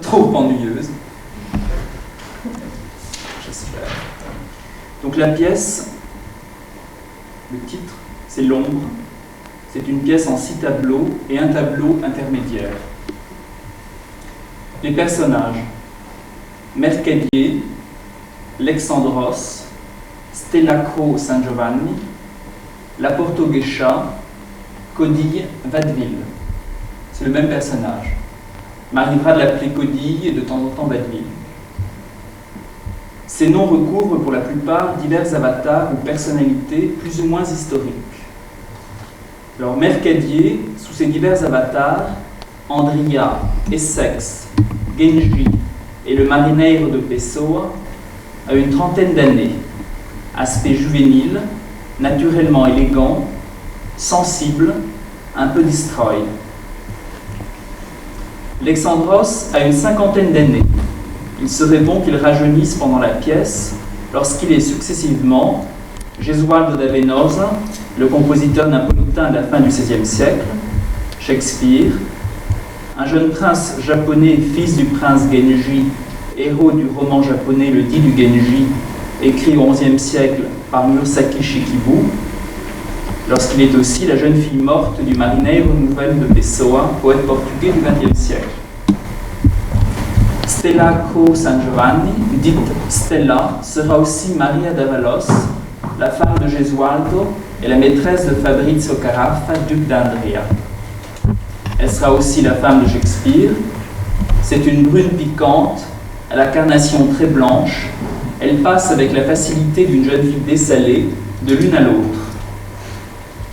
trop ennuyeuse. J'espère. Donc la pièce, le titre, c'est L'ombre. C'est une pièce en 6 tableaux et un tableau intermédiaire. Les personnages: Mercadier, Alexandros, Stellacro San Giovanni, la Portoghesha, Codille Vadeville. C'est le même personnage. Il m'arrivera de l'appeler Codille et de temps en temps Vadeville. Ces noms recouvrent pour la plupart divers avatars ou personnalités plus ou moins historiques. Alors Mercadier, sous ces divers avatars, Andria, Essex, Genji et le Marineiro de Pessoa, a une trentaine d'années. Aspect juvénile, naturellement élégant, sensible, un peu destroy. Alexandros a une 50aine d'années. Il serait bon qu'il rajeunisse pendant la pièce lorsqu'il est successivement Gesualdo da Venosa, le compositeur napolitain de la fin du XVIe siècle, Shakespeare, un jeune prince japonais, fils du prince Genji, héros du roman japonais Le Dit du Genji, écrit au XIe siècle par Murasaki Shikibu, lorsqu'il est aussi la jeune fille morte du Marineiro Nouvelle de Pessoa, poète portugais du XXe siècle. Stellacro San Giovanni, dite Stella, sera aussi Maria d'Avalos, la femme de Gesualdo et la maîtresse de Fabrizio Carafa, duc d'Andria. Elle sera aussi la femme de Shakespeare. C'est une brune piquante, à la carnation très blanche. Elle passe avec la facilité d'une jeune fille dessalée de l'une à l'autre.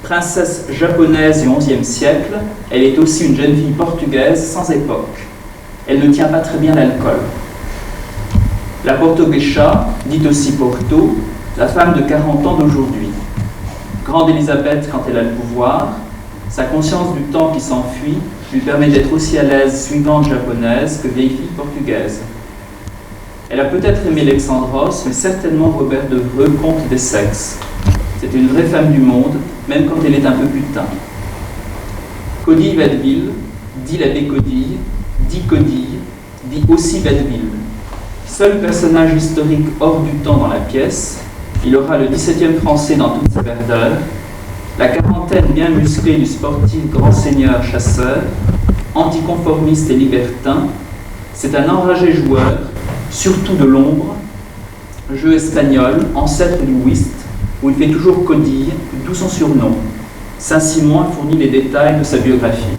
Princesse japonaise du XIe siècle, elle est aussi une jeune fille portugaise sans époque. Elle ne tient pas très bien l'alcool. La Portoghesha, dite aussi Porto, la femme de 40 ans d'aujourd'hui. Grande Élisabeth quand elle a le pouvoir, sa conscience du temps qui s'enfuit lui permet d'être aussi à l'aise suivante japonaise que vieille fille portugaise. Elle a peut-être aimé Alexandros, mais certainement Robert de Vreux, comte d'Essex. C'est une vraie femme du monde, même quand elle est un peu putain. Codille Vadeville, dit l'abbé Codille, dit Codille, dit aussi Vadeville. Seul personnage historique hors du temps dans la pièce, il aura le 17e français dans toute sa verdeur, la quarantaine bien musclée du sportif grand seigneur chasseur, anticonformiste et libertin. C'est un enragé joueur, surtout de l'ombre, jeu espagnol, ancêtre du whist, où il fait toujours Codille, d'où son surnom. Saint-Simon fournit les détails de sa biographie.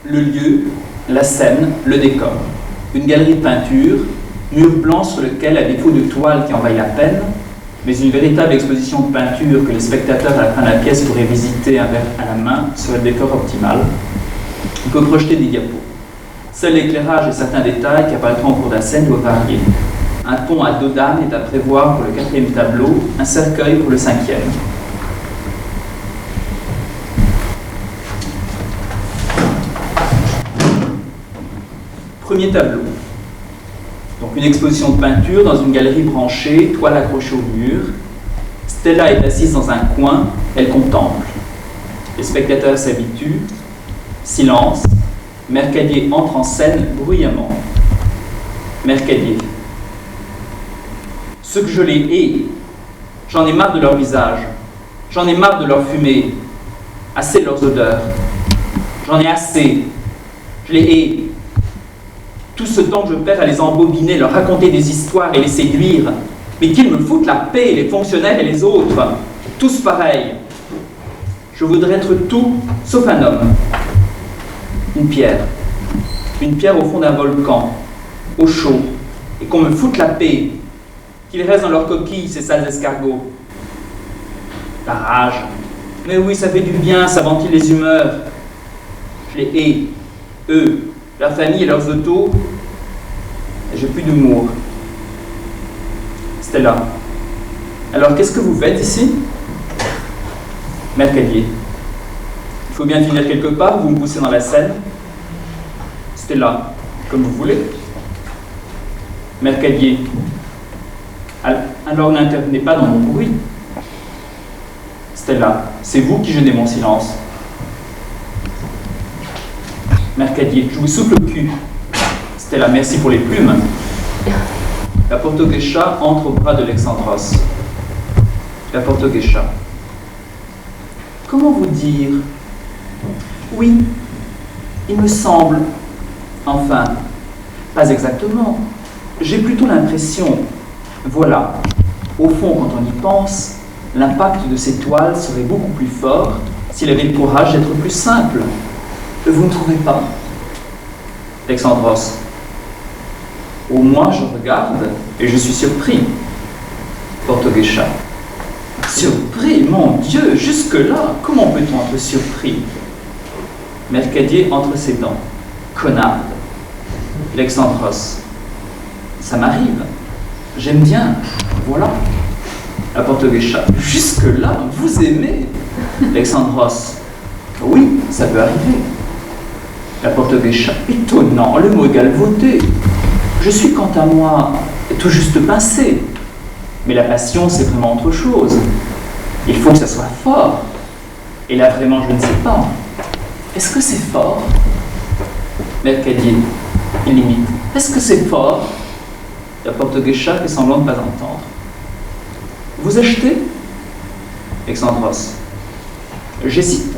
Le lieu, la scène, le décor. Une galerie de peinture, mur blanc sur lequel, à défaut de toile qui en vaille la peine, mais une véritable exposition de peinture que les spectateurs à la fin de la pièce pourraient visiter un verre à la main serait le décor optimal. Il faut projeter des diapos. Seul l'éclairage et certains détails qui apparaîtront au cours de la scène doivent varier. Un pont à dos d'âne est à prévoir pour le 4e tableau, un cercueil pour le 5e. Premier tableau. Donc une exposition de peinture dans une galerie branchée, toile accrochée au mur. Stella est assise dans un coin, elle contemple. Les spectateurs s'habituent. Silence. Mercadier entre en scène bruyamment. Mercadier. Ce que je les hais, j'en ai marre de leur visage, j'en ai marre de leur fumée, assez de leurs odeurs. J'en ai assez. Je les hais. Tout ce temps que je perds à les embobiner, leur raconter des histoires et les séduire, mais qu'ils me foutent la paix, les fonctionnaires et les autres, tous pareils. Je voudrais être tout sauf un homme. Une pierre au fond d'un volcan, au chaud, et qu'on me foute la paix, qu'ils restent dans leur coquille, ces sales escargots. La rage. Mais oui, ça fait du bien, ça ventile les humeurs. Je les hais, eux, leur famille et leurs autos, et j'ai plus d'humour. Stella. Alors, qu'est-ce que vous faites ici? Mercadier. Il faut bien finir quelque part, vous me poussez dans la scène. Stella. Comme vous voulez. Mercadier. Alors n'intervenez pas dans mon bruit. Stella. C'est vous qui gênez mon silence. Mercadier, je vous souffle le cul. Stella, merci pour les plumes. La Porto-Geisha entre au bras de Alexandros. La Porto-Geisha. Comment vous dire? Oui, il me semble. Enfin, pas exactement. J'ai plutôt l'impression. Voilà. Au fond, quand on y pense, l'impact de ces toiles serait beaucoup plus fort s'il avait le courage d'être plus simple. Vous ne trouvez pas? Alexandros. Au moins, je regarde et je suis surpris. Porto-Geisha. Surpris, mon Dieu, jusque-là, comment peut-on être surpris? Mercadier entre ses dents. Connard. Alexandros. Ça m'arrive. J'aime bien. Voilà. La Porto-Geisha. Jusque-là, vous aimez? Alexandros. Oui, ça peut arriver. La Porto-Geisha. Étonnant, le mot est galvaudé. Je suis quant à moi tout juste pincé. Mais la passion, c'est vraiment autre chose. Il faut que ça soit fort. Et là, vraiment, je ne sais pas. Est-ce que c'est fort? Mercadier, il limite. Est-ce que c'est fort? La Porto-Geisha fait semblant de ne pas entendre. Vous achetez? Alexandros. J'hésite.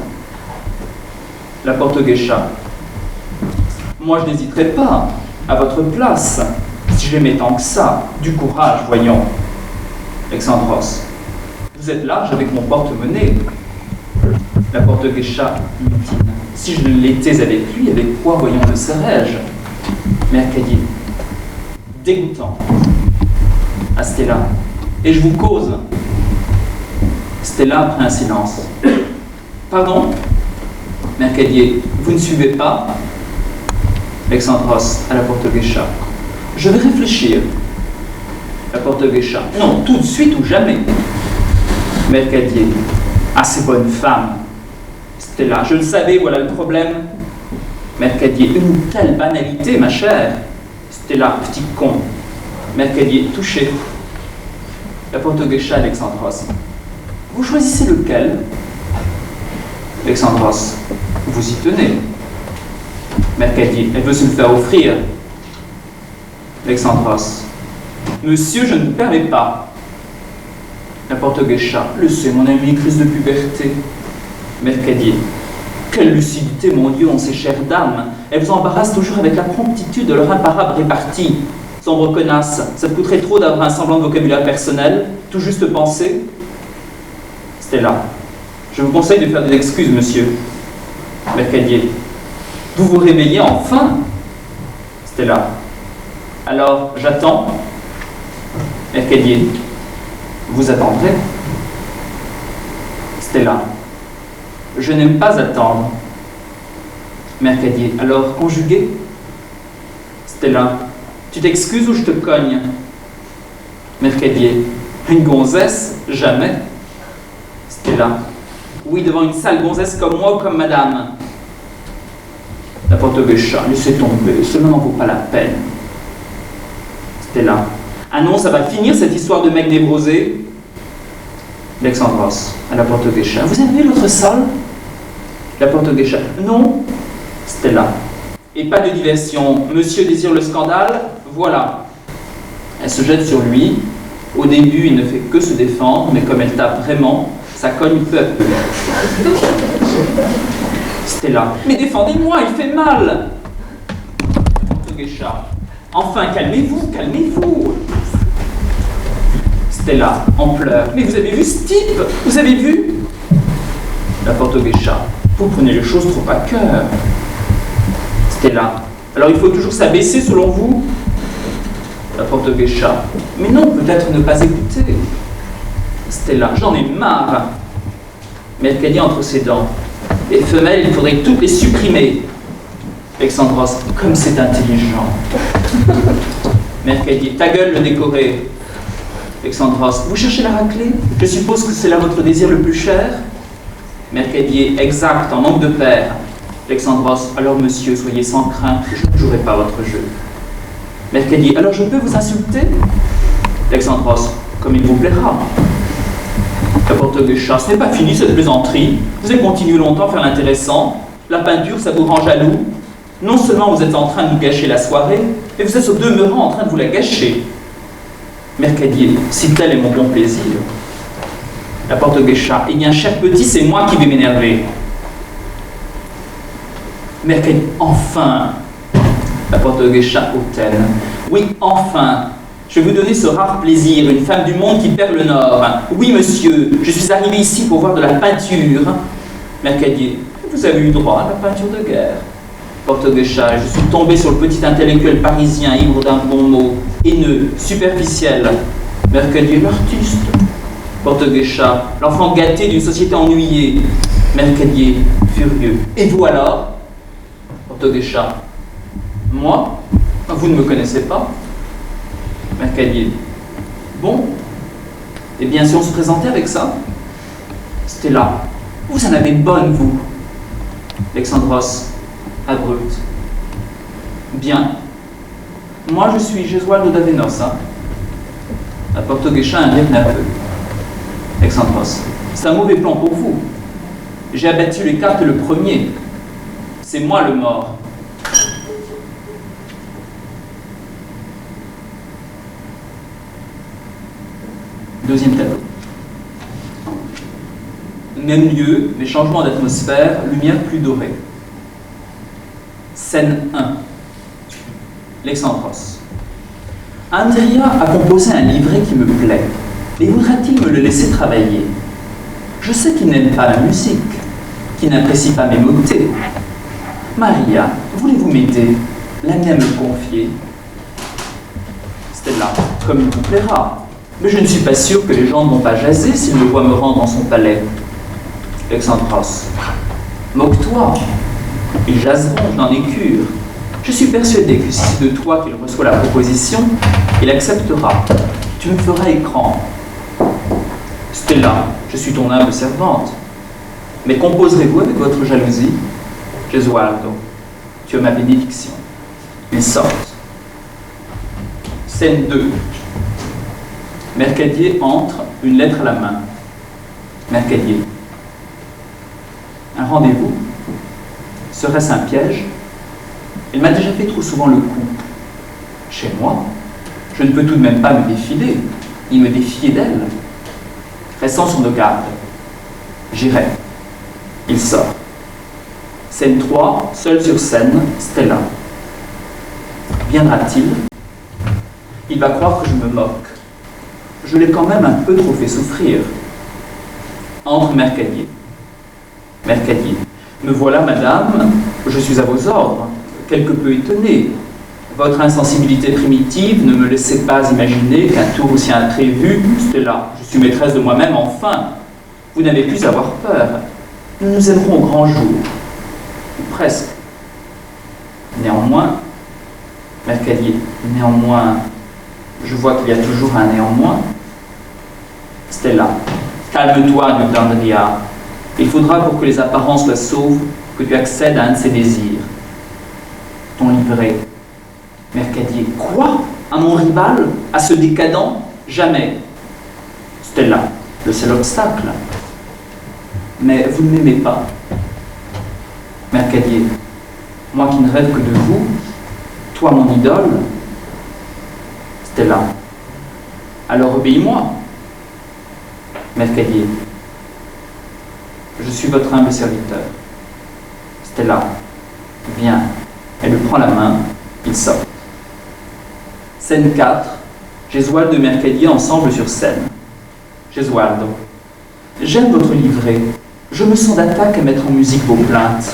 La Porto-Geisha. Moi, je n'hésiterai pas. À votre place, si j'aimais tant que ça, du courage, voyons. Alexandros. Vous êtes large avec mon porte-monnaie. La Porto-Geisha mutine. Si je l'étais avec lui, avec quoi, voyons, le serais-je? Mercadier. Dégoûtant. À Stella. Et je vous cause. Stella après un silence. Pardon? Mercadier. Vous ne suivez pas? Alexandros à la Porto-Geisha. Je vais réfléchir. La Porto-Geisha. Non, tout de suite ou jamais. Mercadier. Ah, ces bonnes femmes. Stella. Je le savais, voilà le problème. Mercadier. Une telle banalité, ma chère. Stella. Petit con. Mercadier. Touché. La Porto-Geisha, Alexandros. Vous choisissez lequel? Alexandros. Vous y tenez. Mercadier, elle veut se le faire offrir. Alexandros. Monsieur, je ne me permets pas. La Porto-Geisha. Le sait, mon ami, crise de puberté. Mercadier. Quelle lucidité, mon Dieu, ont ces chères dames. Elles vous embarrassent toujours avec la promptitude de leur imparable répartie. Sombre connasse, ça te coûterait trop d'avoir un semblant de vocabulaire personnel, tout juste penser. Stella. Je vous conseille de faire des excuses, monsieur. Mercadier. Vous vous réveillez enfin? Stella. Alors, j'attends. Mercadier. Vous attendrez? Stella. Je n'aime pas attendre. Mercadier. Alors, conjugué? Stella. Tu t'excuses ou je te cogne? Mercadier. Une gonzesse? Jamais. Stella. Oui, devant une sale gonzesse comme moi ou comme madame. La Porto-Geisha. Laissez tomber, cela n'en vaut pas la peine. Stella. Ah non, ça va finir cette histoire de mec névrosé. Alexandros à la Porto-Geisha. Vous avez vu l'autre sol? La Porto-Geisha. Non. Stella. Et pas de diversion. Monsieur désire le scandale? Voilà. Elle se jette sur lui. Au début, il ne fait que se défendre, mais comme elle tape vraiment, ça cogne peu à peu. Stella. Mais défendez-moi, il fait mal. Porto-Geisha. Enfin, calmez-vous, calmez-vous. Stella, en pleurs. Mais vous avez vu ce type? Vous avez vu? La Porto-Geisha. Vous prenez les choses trop à cœur. Stella. Alors il faut toujours s'abaisser selon vous? La Porto-Geisha. Mais non, peut-être ne pas écouter. Stella. J'en ai marre. Mercadier entre ses dents. Les femelles, il faudrait toutes les supprimer. Alexandros. Comme c'est intelligent. Mercadier. Ta gueule, le décoré. Alexandros. Vous cherchez la raclée? Je suppose que c'est là votre désir le plus cher? Mercadier. Exact, en manque de père. Alexandros. Alors monsieur, soyez sans crainte, je ne jouerai pas votre jeu. Mercadier. Alors je peux vous insulter? Alexandros. Comme il vous plaira. La Porto-Geisha. Ce n'est pas fini cette plaisanterie. Vous avez continué longtemps à faire l'intéressant. La peinture, ça vous rend jaloux. Non seulement vous êtes en train de nous gâcher la soirée, mais vous êtes au demeurant en train de vous la gâcher. Mercadier, si tel est mon bon plaisir. La porte-guécha, eh bien, cher petit, c'est moi qui vais m'énerver. Mercadier, enfin. La porte-guécha hautaine. Oui, enfin. Je vais vous donner ce rare plaisir, une femme du monde qui perd le nord. Oui, monsieur, je suis arrivé ici pour voir de la peinture. Mercadier, vous avez eu droit à la peinture de guerre. Porte-guécha, je suis tombé sur le petit intellectuel parisien, ivre d'un bon mot, haineux, superficiel. Mercadier, l'artiste. Porte-guécha, l'enfant gâté d'une société ennuyée. Mercadier, furieux. Et vous alors? Porte-guécha, moi? Vous ne me connaissez pas? Mercadier, bon. Eh bien, si on se présentait avec ça? Stella, vous en avez bonne, vous. Alexandros, abrupt. Bien. Moi, je suis Gesualdo d'Avenos, hein. La porte-guécha un rire nerveux. Alexandros, c'est un mauvais plan pour vous. J'ai abattu les cartes le premier. C'est moi le mort. Deuxième tableau. Même lieu, mais changement d'atmosphère, lumière plus dorée. Scène 1. Alexandros. Andrea a composé un livret qui me plaît, et voudra-t-il me le laisser travailler? Je sais qu'il n'aime pas la musique, qu'il n'apprécie pas mes motets. Maria, voulez-vous m'aider? L'amener à me confier. Stella, comme il vous plaira. Mais je ne suis pas sûr que les gens ne vont pas jaser s'ils me voient me rendre dans son palais. Alexandros. Moque-toi. Ils jaseront, je n'en ai cure. Je suis persuadé que si c'est de toi qu'il reçoit la proposition, il acceptera. Tu me feras écran. Stella, je suis ton humble servante. Mais composerez-vous avec votre jalousie? Gesualdo, tu as ma bénédiction. Ils sortent. Scène 2. Mercadier entre, une lettre à la main. Mercadier. Un rendez-vous? Serait-ce un piège? Elle m'a déjà fait trop souvent le coup. Chez moi, je ne peux tout de même pas me défiler, ni me défier d'elle. Restons sur nos gardes. J'irai. Il sort. Scène 3, seul sur scène, Stella. Viendra-t-il? Il va croire que je me moque. Je l'ai quand même un peu trop fait souffrir. Entre Mercadier. Mercadier. Me voilà, madame, je suis à vos ordres, quelque peu étonné. Votre insensibilité primitive ne me laissait pas imaginer qu'un tour aussi imprévu, Stella, je suis maîtresse de moi-même, enfin. Vous n'avez plus à avoir peur. Nous nous aimerons au grand jour. Ou presque. Néanmoins, Mercadier, néanmoins, je vois qu'il y a toujours un néanmoins. Stella, calme-toi, duc d'Andria. Il faudra, pour que les apparences soient sauves, que tu accèdes à un de ces désirs. Ton livret. Mercadier, quoi? À mon rival? À ce décadent? Jamais. Stella, le seul obstacle. Mais vous ne m'aimez pas. Mercadier, moi qui ne rêve que de vous, toi mon idole. Stella, alors obéis-moi. Mercadier, je suis votre humble serviteur. Stella, viens. Elle lui prend la main, il sort. Scène 4, Gesualdo et Mercadier ensemble sur scène. Gesualdo, j'aime votre livret. Je me sens d'attaque à mettre en musique vos plaintes.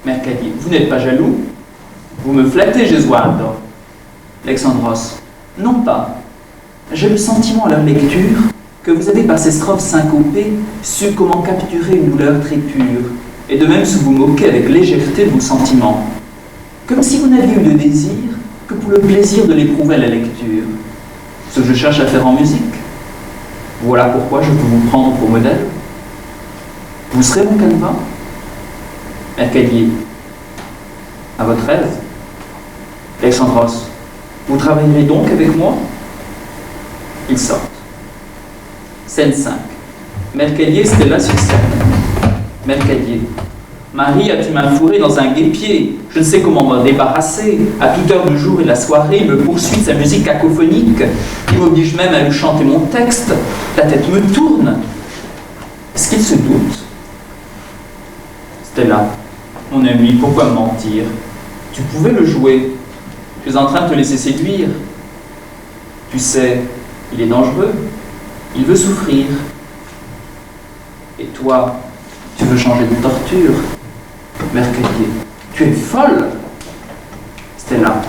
Mercadier, vous n'êtes pas jaloux? Vous me flattez, Gesualdo. Alexandros, non pas. J'ai le sentiment à leur lecture que vous avez par ces strophes syncopées su comment capturer une douleur très pure, et de même se vous moquer avec légèreté de vos sentiments, comme si vous n'aviez eu de désir que pour le plaisir de l'éprouver à la lecture. Ce que je cherche à faire en musique. Voilà pourquoi je peux vous prendre pour modèle. Vous serez mon canevas? Mercadier, à votre aise. Alexandros, vous travaillerez donc avec moi? Ils sortent. Scène 5. Mercadier et Stella sur scène. Mercadier. Maria, tu m'as fourré dans un guêpier. Je ne sais comment m'en débarrasser. À toute heure du jour et de la soirée, il me poursuit de sa musique cacophonique. Il m'oblige même à lui chanter mon texte. La tête me tourne. Est-ce qu'il se doute? Stella, mon ami, pourquoi me mentir? Tu pouvais le jouer. Tu es en train de te laisser séduire. Tu sais, il est dangereux. Il veut souffrir. Et toi, tu veux changer de torture. Mercadier, tu es folle. Stella,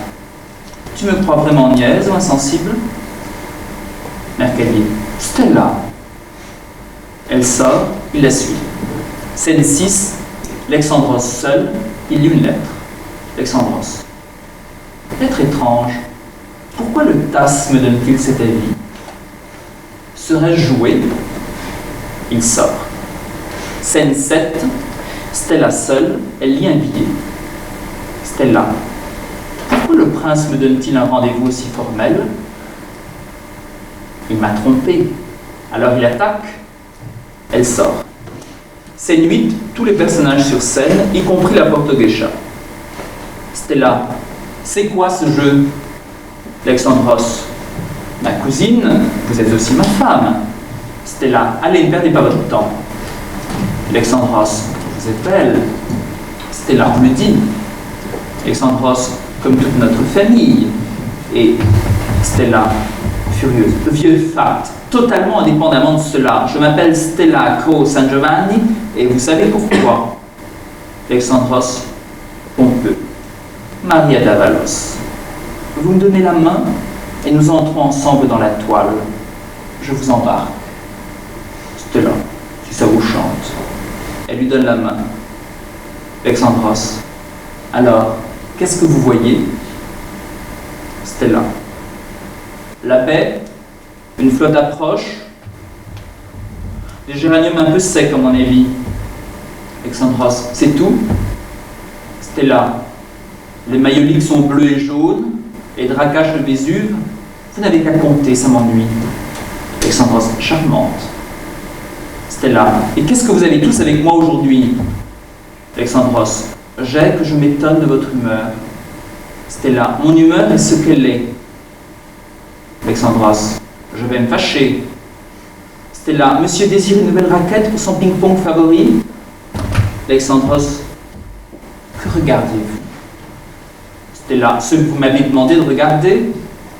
tu me crois vraiment niaise ou insensible? Mercadier, Stella. Elle sort, il la suit. Scène 6, Alexandros seul, il lit une lettre. Alexandros. Lettre étrange. Pourquoi le TAS me donne-t-il cet avis? Serais-je joué? Il sort. Scène 7, Stella seule, elle lit un billet. Stella. Pourquoi le prince me donne-t-il un rendez-vous aussi formel? Il m'a trompé. Alors il attaque. Elle sort. Scène 8, tous les personnages sur scène, y compris la porte-geisha. Stella. C'est quoi ce jeu? Alexandros. Ma cousine, vous êtes aussi ma femme. Stella. Allez, ne perdez pas votre temps. Alexandros. Vous êtes belle. Stella. On me dit. Alexandros. Comme toute notre famille. Et Stella. Furieuse. Le vieux fat. Totalement indépendamment de cela. Je m'appelle Stella Cro San Giovanni et vous savez pourquoi. Alexandros. Pompeux. Maria d'Avalos. Vous me donnez la main et nous entrons ensemble dans la toile. Je vous embarque. Stella, si ça vous chante. Elle lui donne la main. Alexandros. Alors, qu'est-ce que vous voyez? Stella. La baie, une flotte approche, des géraniums un peu secs à mon avis. Alexandros. C'est tout? Stella. Les maïoliques sont bleus et jaunes. Les draps cachent le Vésuve. Vous n'avez qu'à compter, ça m'ennuie. Alexandros, charmante. Stella, et qu'est-ce que vous avez tous avec moi aujourd'hui? Alexandros, j'ai que je m'étonne de votre humeur. Stella, mon humeur est ce qu'elle est. Alexandros, je vais me fâcher. Stella, monsieur désire une nouvelle raquette pour son ping-pong favori? Alexandros, que regardez-vous? Stella, ce que vous m'avez demandé de regarder?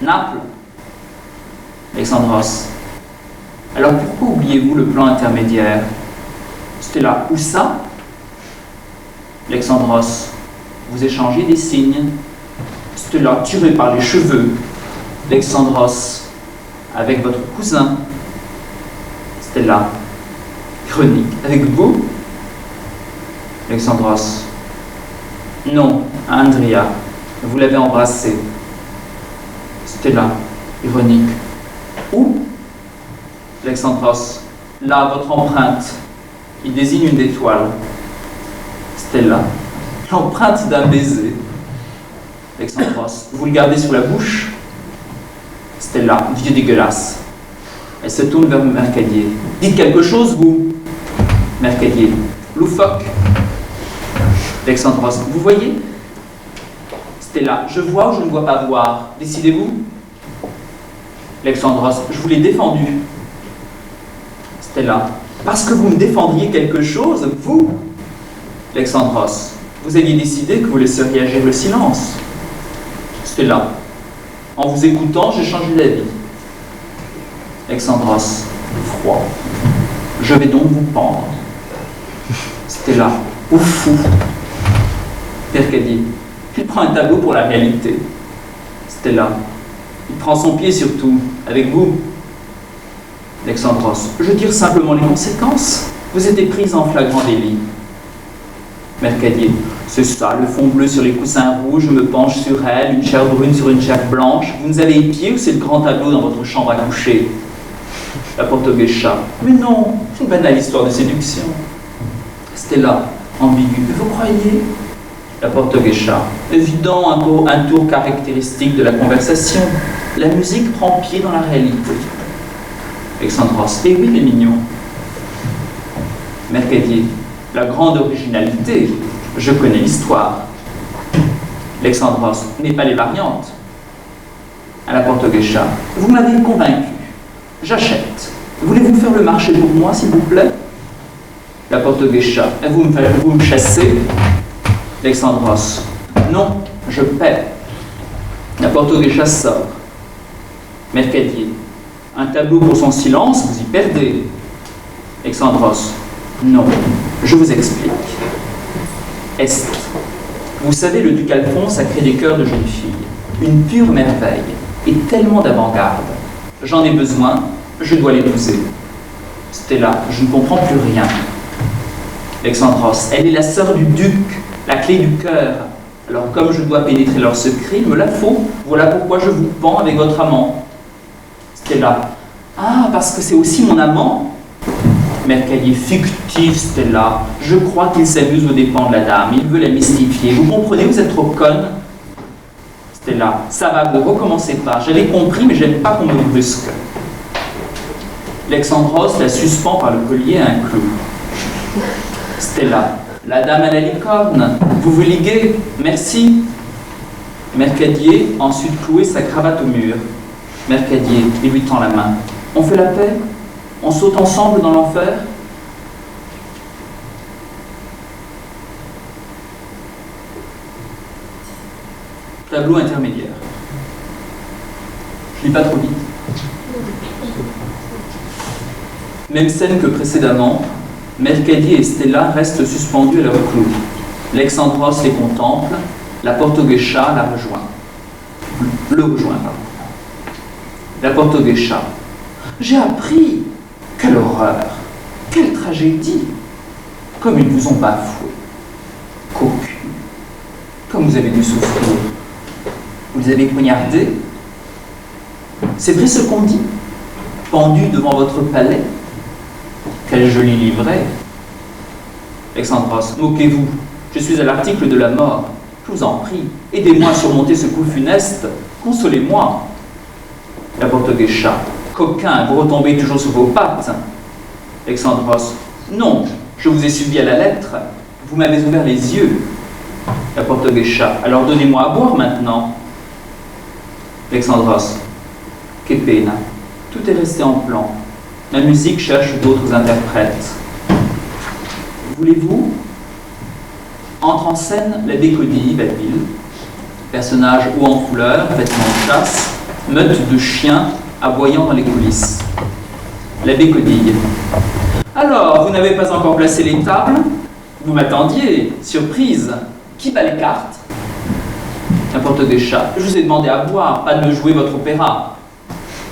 Naples. Alexandros. Alors pourquoi oubliez-vous le plan intermédiaire? Stella, où ça? Alexandros. Vous échangez des signes. Stella, tiré par les cheveux. Alexandros. Avec votre cousin. Stella. Chronique. Avec vous? Alexandros. Non, Andrea. Vous l'avez embrassé. Stella, ironique. Où? Alexandros. Là, votre empreinte. Il désigne une étoile. Stella. L'empreinte d'un baiser. Alexandros. Vous le gardez sur la bouche? Stella. Vieux dégueulasse. Elle se tourne vers Mercadier. Dites quelque chose, vous? Mercadier. Loufoque. Alexandros. Vous voyez? Stella, je vois ou je ne vois pas voir. Décidez-vous. Alexandros, je vous l'ai défendu. Stella, parce que vous me défendriez quelque chose, vous? Alexandros, vous aviez décidé que vous laisseriez agir le silence. Stella, en vous écoutant, j'ai changé d'avis. Alexandros, froid. Je vais donc vous pendre. Stella, au fou. Mercadier. Il prend un tableau pour la réalité. Stella. Il prend son pied surtout. Avec vous. Alexandros. Je tire simplement les conséquences. Vous étiez prise en flagrant délit. Mercadier. C'est ça, le fond bleu sur les coussins rouges, je me penche sur elle, une chair brune sur une chair blanche. Vous nous avez épié ou c'est le grand tableau dans votre chambre à coucher? La porte-geisha. Mais non, c'est une banale histoire de séduction. Stella. Ambigu. Vous croyez? La porte-geisha. Évident, un tour caractéristique de la conversation. La musique prend pied dans la réalité. Alexandros. Eh oui, les mignons. Mercadier. La grande originalité, je connais l'histoire. Alexandros n'est pas les variantes. À la Porte-Geisha, vous m'avez convaincu. J'achète. Voulez-vous faire le marché pour moi, s'il vous plaît? La Porte-Geisha, vous me chassez? Alexandros, non, je paie. La Porte-Geisha sort. Mercadier, un tableau pour son silence, vous y perdez. Alexandros, non, je vous explique. Est. Vous savez, le duc Alphonse a créé des chœurs de jeunes filles. Une pure merveille, et tellement d'avant-garde. J'en ai besoin, je dois l'épouser. Stella, je ne comprends plus rien. Alexandros, elle est la sœur du duc, la clé du cœur. Alors comme je dois pénétrer leur secret, il me la faut. Voilà pourquoi je vous pends avec votre amant. Stella, ah, parce que c'est aussi mon amant? Mercadier, fictif, Stella. Je crois qu'il s'amuse aux dépens de la dame. Il veut la mystifier. Vous comprenez, vous êtes trop conne. Stella, ça va, vous recommencez pas. J'avais compris, mais j'aime pas qu'on me brusque. Alexandros la suspend par le collier à un clou. Stella, la dame à la licorne, vous vous liguez, merci. Mercadier, ensuite clouer sa cravate au mur. Mercadier, il lui tend la main. On fait la paix? On saute ensemble dans l'enfer? Tableau intermédiaire. Je lis pas trop vite. Même scène que précédemment, Mercadier et Stella restent suspendus à leur clou. Alexandros les contemple, la Porte-Geisha la rejoint. Le rejoint, pardon. La Porte-Geisha. J'ai appris. Quelle horreur! Quelle tragédie! Comme ils vous ont bafoué. Cocu. Comme vous avez dû souffrir. Vous les avez poignardés. C'est vrai ce qu'on dit? Pendu devant votre palais. Quel joli livret! Alexandros, moquez-vous. Je suis à l'article de la mort. Je vous en prie, aidez-moi à surmonter ce coup funeste. Consolez-moi. La Porte-Geisha. Coquin, vous retombez toujours sur vos pattes. Alexandros, non, je vous ai suivi à la lettre. Vous m'avez ouvert les yeux. La Porte-Geisha, alors donnez-moi à boire maintenant. Alexandros, que pena. Tout est resté en plan. La musique cherche d'autres interprètes. Voulez-vous? Entre en scène l'abbé Codille, Belleville, personnage haut en fleurs, vêtements de chasse, meute de chiens aboyant dans les coulisses. L'abbé Codille. Alors, vous n'avez pas encore placé les tables? Vous m'attendiez, surprise. Qui bat les cartes? La Porte-Geisha. Je vous ai demandé à boire, pas de me jouer votre opéra.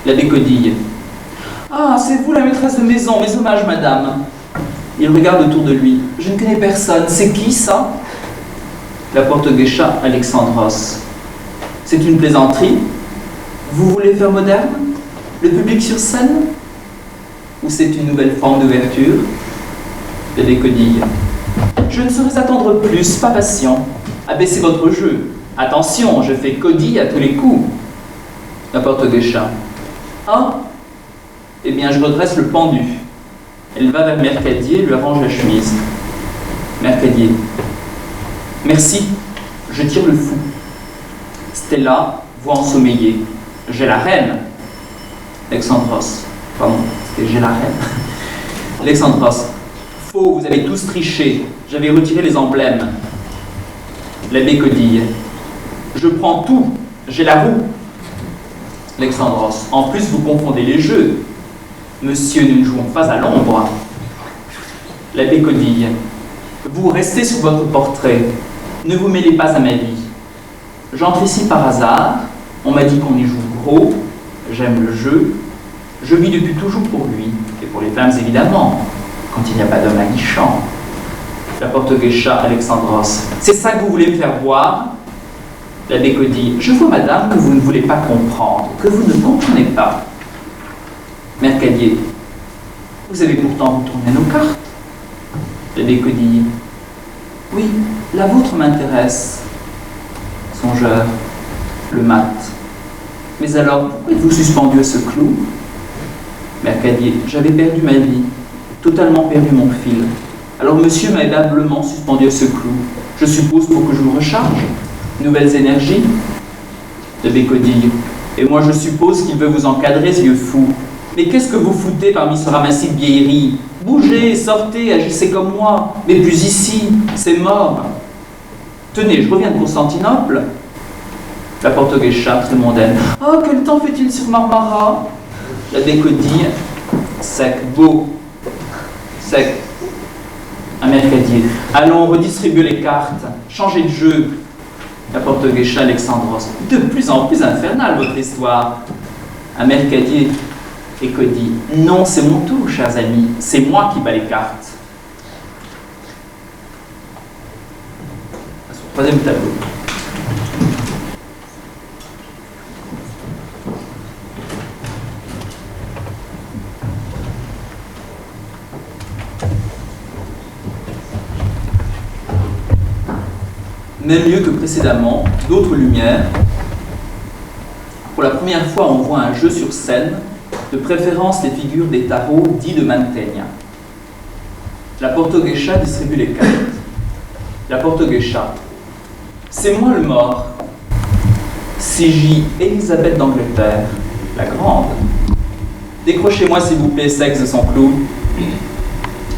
L'abbé Codille. Ah, c'est vous la maîtresse de maison, mes hommages, madame. Il regarde autour de lui. Je ne connais personne. C'est qui, ça? La Porte-Geisha, Alexandros. C'est une plaisanterie? Vous voulez faire moderne? Le public sur scène? Ou c'est une nouvelle forme d'ouverture? L'abbé Codille. Je ne saurais attendre plus, pas patient. Abaissez votre jeu. Attention, je fais Codille à tous les coups. La Porte-Geisha. Ah? Eh bien, je redresse le pendu. Elle va vers Mercadier et lui arrange la chemise. Mercadier. Merci, je tire le fou. Stella, voix ensommeillée. J'ai la reine. Alexandros. Pardon, c'était j'ai la reine. Alexandros. Faux, vous avez tous triché. J'avais retiré les emblèmes. L'abbé Codille. Je prends tout. J'ai la roue. Alexandros. En plus, vous confondez les jeux. Monsieur, nous ne jouons pas à l'ombre. L'abbé Codille. Vous restez sur votre portrait. Ne vous mêlez pas à ma vie. J'entre ici par hasard. On m'a dit qu'on y joue gros. J'aime le jeu. Je vis depuis toujours pour lui. Et pour les femmes, évidemment. Quand il n'y a pas d'homme aguichant. La Porte-Geisha, Alexandros. C'est ça que vous voulez me faire voir? L'abbé Codille. Je vois, madame, que vous ne voulez pas comprendre. Que vous ne comprenez pas. Mercadier. Vous avez pourtant retourné nos cartes. L'abbé Codille. Oui, la vôtre m'intéresse. Songeur. Le mat. Mais alors, pourquoi êtes-vous suspendu à ce clou? Mercadier. J'avais perdu ma vie. Totalement perdu mon fil. Alors monsieur m'a aimablement suspendu à ce clou. Je suppose pour que je me recharge. Nouvelles énergies. De Bécodille. Et moi je suppose qu'il veut vous encadrer, ce vieux fou. Mais qu'est-ce que vous foutez parmi ce ramassis de vieilleries? Bougez, sortez, agissez comme moi. Mais plus ici, c'est mort. Tenez, je reviens de Constantinople. La Porte-Guécha, très mondaine. Oh, quel temps fait-il sur Marmara? La Bécodille, sec, beau, sec. Un mercadier. Allons, redistribuer les cartes, changez de jeu. La Porte-Guécha, Alexandros. De plus en plus infernale, votre histoire. Un mercadier. Et Cody. Non, c'est mon tour, chers amis. C'est moi qui bats les cartes. Sur le troisième tableau. Même mieux que précédemment, d'autres lumières. Pour la première fois, on voit un jeu sur scène, de préférence les figures des tarots dits de Mantegna. La Porte-Guécha distribue les cartes. La Porte-Guécha. C'est moi le mort. Sigis Élisabeth d'Angleterre, la grande. Décrochez-moi s'il vous plaît, sexe de son clou.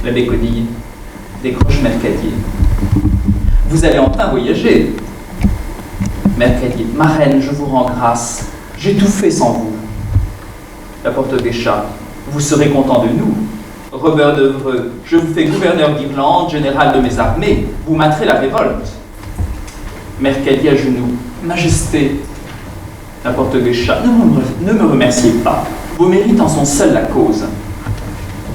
La Bécodille. Décroche Mercadier. Vous allez enfin voyager. Mercadier. Ma reine, je vous rends grâce. J'ai tout fait sans vous. La Porte-Guécha. Vous serez content de nous. Robert d'Evreux. Je vous fais gouverneur d'Irlande, général de mes armées. Vous materez la révolte. Mercadier à genoux. Majesté. La Porte-Guécha. Ne me remerciez pas. Vos mérites en sont seuls la cause.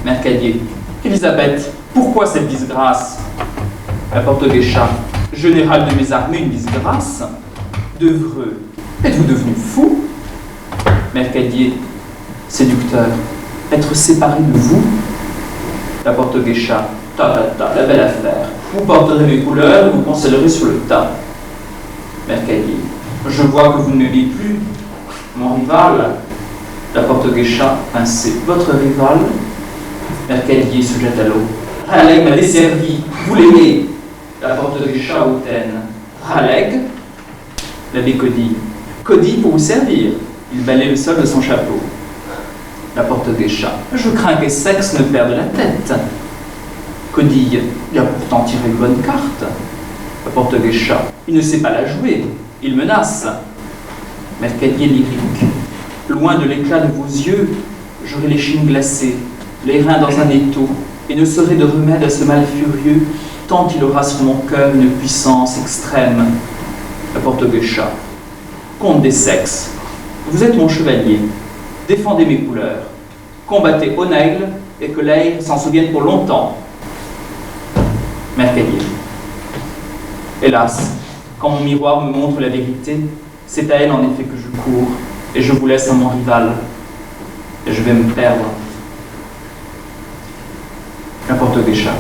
Mercadier. Élisabeth, pourquoi cette disgrâce? La Porte-Guécha. Général de mes armées, une disgrâce? D'Evreux. Êtes-vous devenu fou? Mercadier. Séducteur. Être séparé de vous? La Porte-Guécha. La belle affaire. Vous porterez mes couleurs, vous consolerez sur le tas. Mercadier. Je vois que vous ne l'êtes plus. Mon rival. La Porte-Guécha, pincée. Votre rival? Mercadier se jette à l'eau. Raleigh m'a desservi. Vous l'aimez? La Porte-Guécha hautaine. Raleigh? La Bécodille. Cody pour vous servir. Il balaye le sol de son chapeau. La Porte-Guécha. Je crains que Sexe ne perde la tête. Codille. Il a pourtant tiré une bonne carte. La Porte-Guécha. Il ne sait pas la jouer. Il menace. Mercadier lyrique. Loin de l'éclat de vos yeux, j'aurai l'échine glacée, les reins dans un étau, et ne saurai de remède à ce mal furieux, tant il aura sur mon cœur une puissance extrême. La Porte-Guécha. Comte des sexes. Vous êtes mon chevalier. Défendez mes couleurs. Combattez Oneigle et que l'Aire s'en souvienne pour longtemps. Mercadier. Hélas, quand mon miroir me montre la vérité, c'est à elle en effet que je cours, et je vous laisse à mon rival, et je vais me perdre. La Porte-Guécha.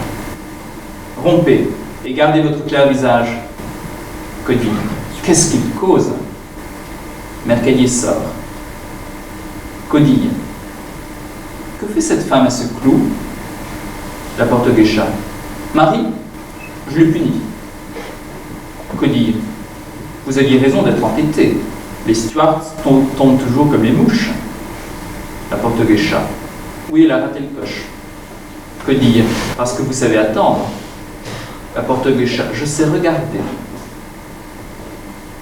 Rompez et gardez votre clair visage. Cody. Qu'est-ce qu'il cause? Mercadier sort. Codille. Que fait cette femme à ce clou? La Porte-Guécha. Marie, je l'ai puni. Codille. Vous aviez raison d'être entêté. Les Stuarts tombent toujours comme les mouches. La Porte-Guécha. Oui, elle a raté le coche. Codille. Parce que vous savez attendre. La Porte-Guécha. Je sais regarder.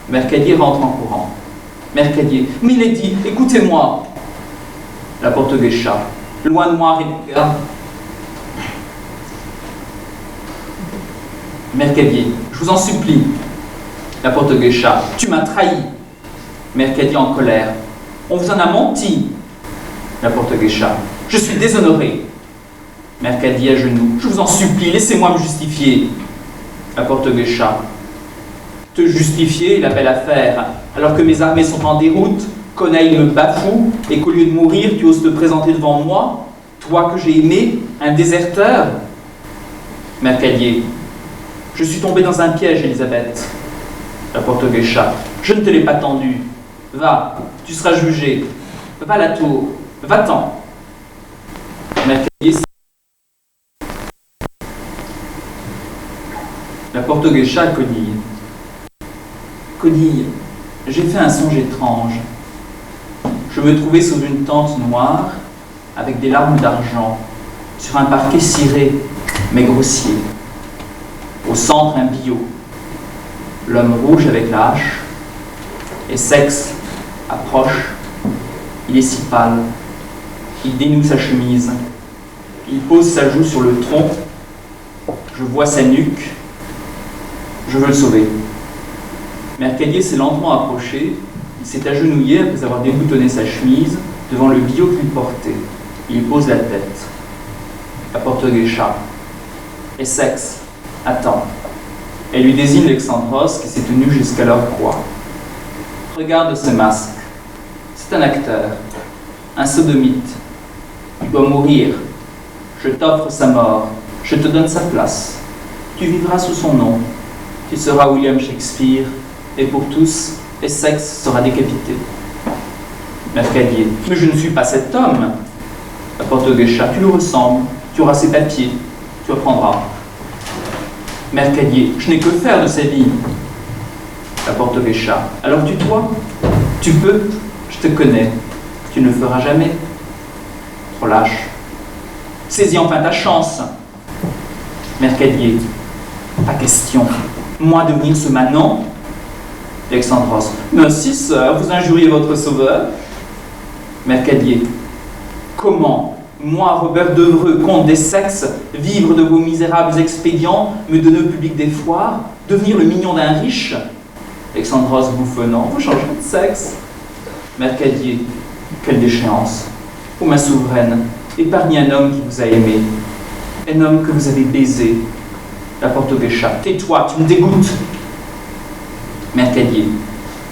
Mercadier rentre en courant. Mercadier. Milady, écoutez-moi. La Porte-Guécha. Loin de moi, Rebecca. Mercadier. Je vous en supplie. La Porte-Guécha. Tu m'as trahi. Mercadier en colère. On vous en a menti. La Porte-Guécha. Je suis déshonoré. Mercadier à genoux. Je vous en supplie, laissez-moi me justifier. La Porte-Guécha. Te justifier, la belle affaire, alors que mes armées sont en déroute, qu'Oneille me bafoue, et qu'au lieu de mourir, tu oses te présenter devant moi, toi que j'ai aimé, un déserteur. Mercadier. Je suis tombé dans un piège, Élisabeth. La Porte-Guécha. Je ne te l'ai pas tendu. Va, tu seras jugé. Va à la tour. Va-t'en. Mercadier. La porte-geisha Codille. Codille, j'ai fait un songe étrange. Je me trouvais sous une tente noire, avec des larmes d'argent, sur un parquet ciré, mais grossier. Au centre, un bio. L'homme rouge avec la hache. Et sexe approche. Il est si pâle. Il dénoue sa chemise. Il pose sa joue sur le tronc. Je vois sa nuque. Je veux le sauver. Mercadier s'est lentement approché. Il s'est agenouillé après avoir déboutonné sa chemise devant le bio qu'il portait. Il pose la tête. La porte-geisha. Et sexe. Attends. Elle lui désigne Alexandros qui s'est tenu jusqu'à leur proie. Regarde ce masque. C'est un acteur. Un sodomite. Il doit mourir. Je t'offre sa mort. Je te donne sa place. Tu vivras sous son nom. Tu seras William Shakespeare. Et pour tous, Essex sera décapité. Mercadier. Mais je ne suis pas cet homme. La porte-geisha. Tu lui ressembles. Tu auras ses papiers. Tu apprendras. Mercadier. Je n'ai que faire de sa vie. La porte-geisha. Alors tue-toi. Tu peux. Je te connais. Tu ne le feras jamais. Trop lâche. Saisis enfin ta chance. Mercadier. Pas question. Moi devenir ce manant. Alexandros. Mais si, sœur, vous injuriez votre sauveur. Mercadier. Comment, moi, Robert Devreux, comte des sexes, vivre de vos misérables expédients, me donner au public des foires, devenir le mignon d'un riche? Alexandros bouffonnant. Vous changerez de sexe. Mercadier. Quelle déchéance. Ô ma souveraine, épargnez un homme qui vous a aimé. Un homme que vous avez baisé. La porte-geisha. Tais-toi, tu me dégoûtes. Mercadier.